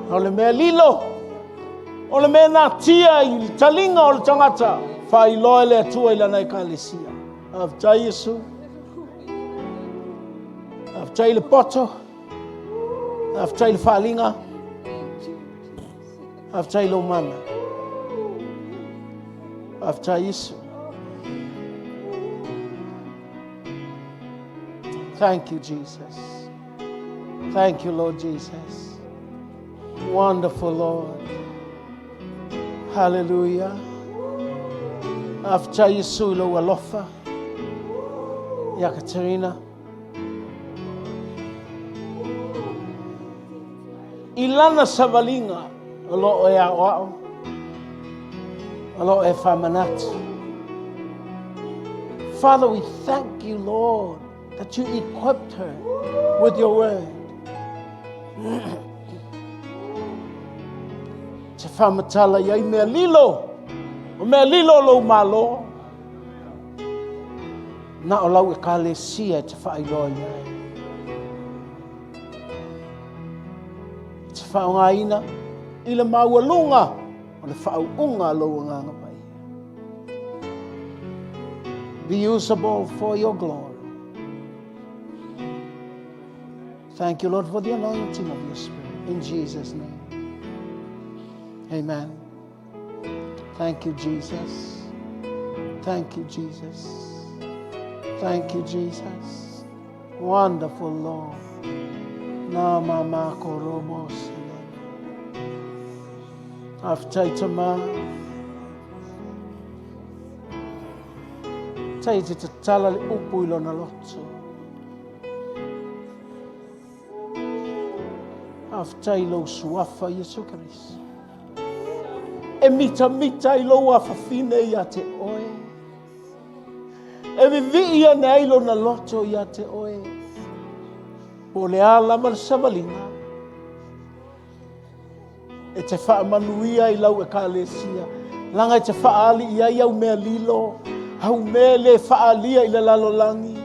S1: O le mea lilo. O le mea nā tia i talinga o le tangata. Whai loa le atua i lana i kālesia. Afta Yesu. Afta i le poto. Afta i le whalinga. Afta i lo mana. After Yesu. Thank you, Jesus. Thank you, Lord Jesus. Wonderful, Lord. Hallelujah. After Yesu lo alofa. Ya Katerina. Ilana savalinga. Alo ya wao. Alo e whamanatu. Father, we thank you, Lord, that you equipped her with your word. Te whamatala iai mea lilo. O mea lilo lo malo. Na o lau e kālesia te whaailoa iai. Te whaongaina i le maualunga. O le whaunga lo nganga pai. Be usable for your glory. Thank you, Lord, for the anointing of your Spirit. In Jesus' name. Amen. Thank you, Jesus. Thank you, Jesus. Thank you, Jesus. Wonderful Lord. Na mama korobos. After ma. Taite te tala le upu ilo na loto. After ilo suafa Yesu Christ. E mita ilo afa fine ia te oe. E vivi ia na ilo na loto ia te oe. Po le ala mal savalinga. E te whaamanuia i lau e kālesia. Langa e te whaali ia iau mea lilo. Hau mea le whaalia i le lalolangi.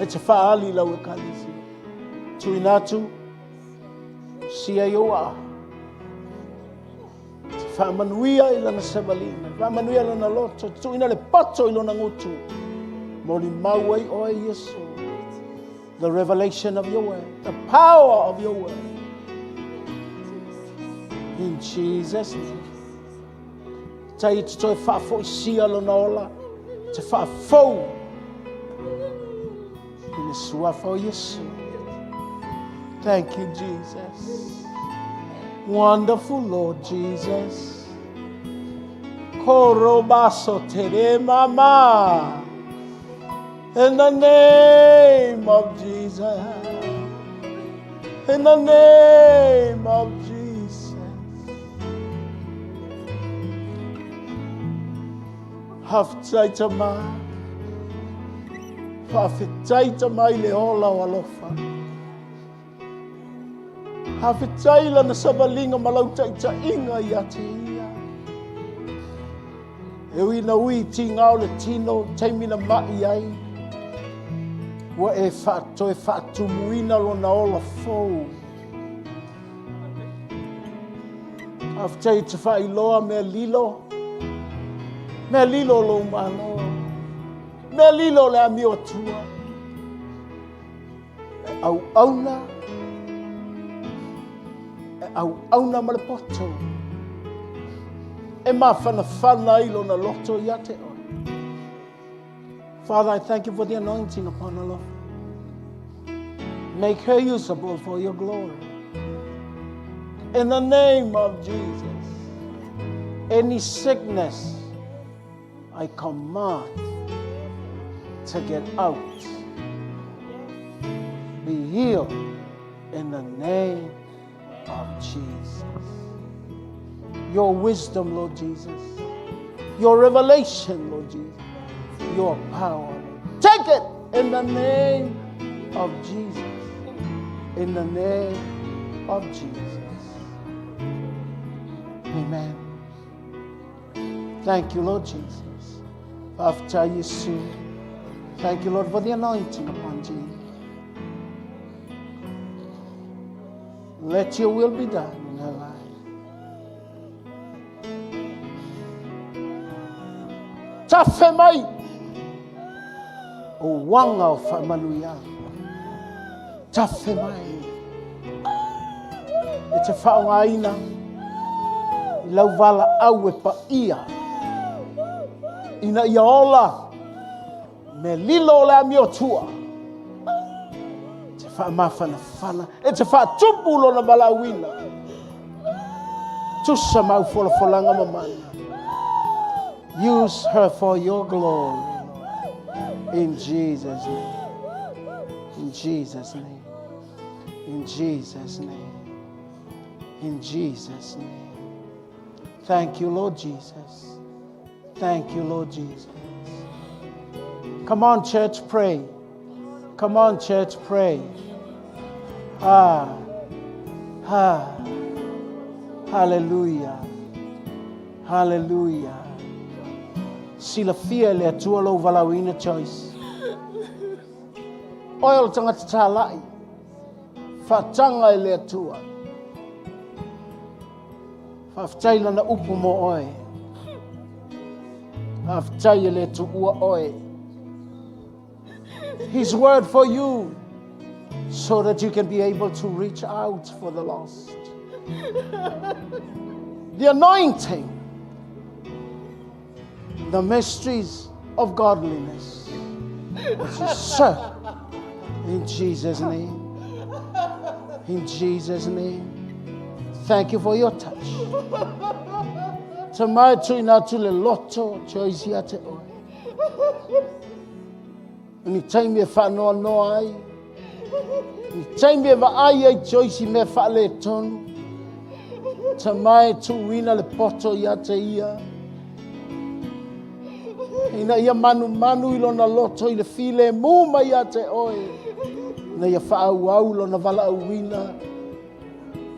S1: E te whaali i lau e kālesia. Tui nātu. Sia i oa. Te whaamanuia i lana savalina. Whaamanuia lana loto. Tuina le pato i lona ngutu. Moli mauai oe Yesu. The revelation of your word. The power of your word. In Jesus' name. Tai te toi whafo i sia lona ola. Te whafo. I le suafo Yesu. Thank you, Jesus. Wonderful Lord Jesus. Korobaso tere mama. In the name of Jesus. In the name of Jesus. Haftai tama. Haftai tama ile ola walofa. Haftai la na sabalinga malautai ta inga ya te ia. Ewi na ui ti ngao le tino taimina mai ai. Wa e whaatu muina lo na ola fou. Haftai te whailoa mea lilo. Mea lilo lo umano. Mea lilo le amio tua. Au auna. Au auna ma le poto. E mawhana ilo na loto ia te oi. Father, I thank you for the anointing upon her, Lord. Make her usable for your glory. In the name of Jesus, any sickness, I command to get out. Be healed in the name of Jesus. Your wisdom, Lord Jesus. Your revelation, Lord Jesus. Your power, Lord. Take it in the name of Jesus. In the name of Jesus. Amen. Thank you, Lord Jesus. After you soon. Thank you, Lord, for the anointing upon Jesus. Let your will be done in her life. Tafe mai o wanga o whamanuia. Tafe mai e te whaongaina i lau wala au e pa ia ina ia ola me lilo le amio tua te whaamawhana e te whaatupu lo na wala wina tusa mau wholafolanga mamana. Use her for your glory. In Jesus' name. In Jesus' name. In Jesus' name. In Jesus' name. Thank you, Lord Jesus. Thank you, Lord Jesus. Come on, church, pray. Come on, church, pray. Hallelujah. Hallelujah. Sila fia le atua lo valawina choice. Oil tangata talai. Fatanga le atua. Faftaila na upu mo oe. Faftaila le tuua oe. His word for you so that you can be able to reach out for the lost. The anointing. The mysteries of godliness. Sir, in Jesus' name. In Jesus' name. Thank you for your touch. Tamai tuina tule loto choisi ate oi. Ni time e whanoa no ai. Ni time e wa ai ai choisi me whale tonu. Tamai tuina le poto ia te ia. Ina ia manu ilo na loto i le file muma ia te oi. Na ia whaau lo na wala au wina.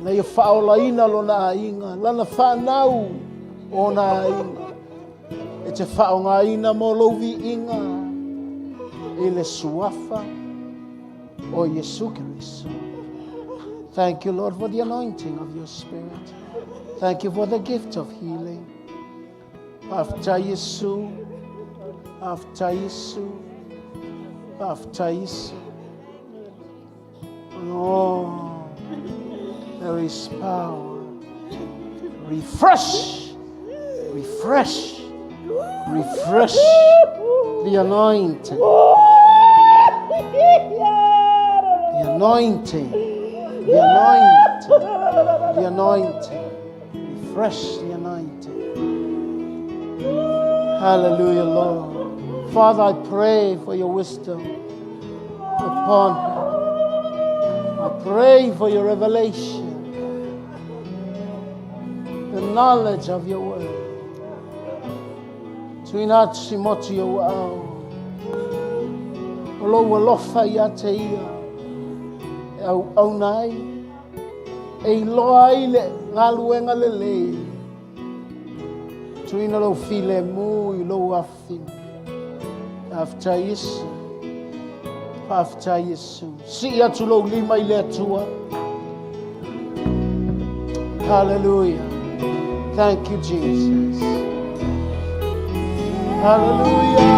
S1: Na ia whaola ina lo na ainga. Lana whanau o na ainga. E te whaonga ina mo lovi inga. E le suafa o Yesu Christo. Thank you, Lord, for the anointing of your Spirit. Thank you for the gift of healing. After Yesu. After Yesu. After Yesu. Oh, there is power. Refresh. Refresh. Refresh the anointing. The anointing. The anointing. The anointing. Refresh the anointing. Hallelujah, Lord. Father, I pray for your wisdom upon her. I pray for your revelation, the knowledge of your word, Tuina atu si moti o au. O lou alofa ia te ia. E au nai. E iloa ai le ngā luenga le lei. Tuina lou file mu i lou afin. After Yesu. After Yesu. Si atu lou lima i le atua. Hallelujah. Thank you, Jesus. Hallelujah.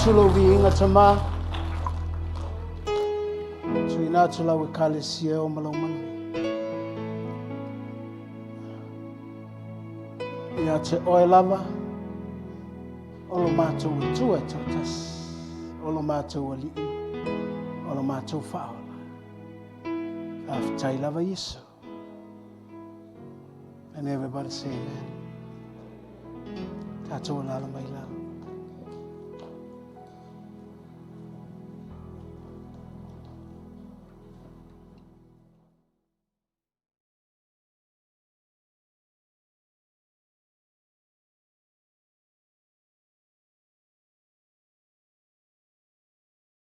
S1: Tulo viinga tama. Tuina tula we kalesia o malomanu. Ia te oe lava. Olo mātou e tua e tautas. Olo mātou ali. Olo mātou whaola. Aftai lava Yesu. And everybody say amen. Tātou lala mai lala.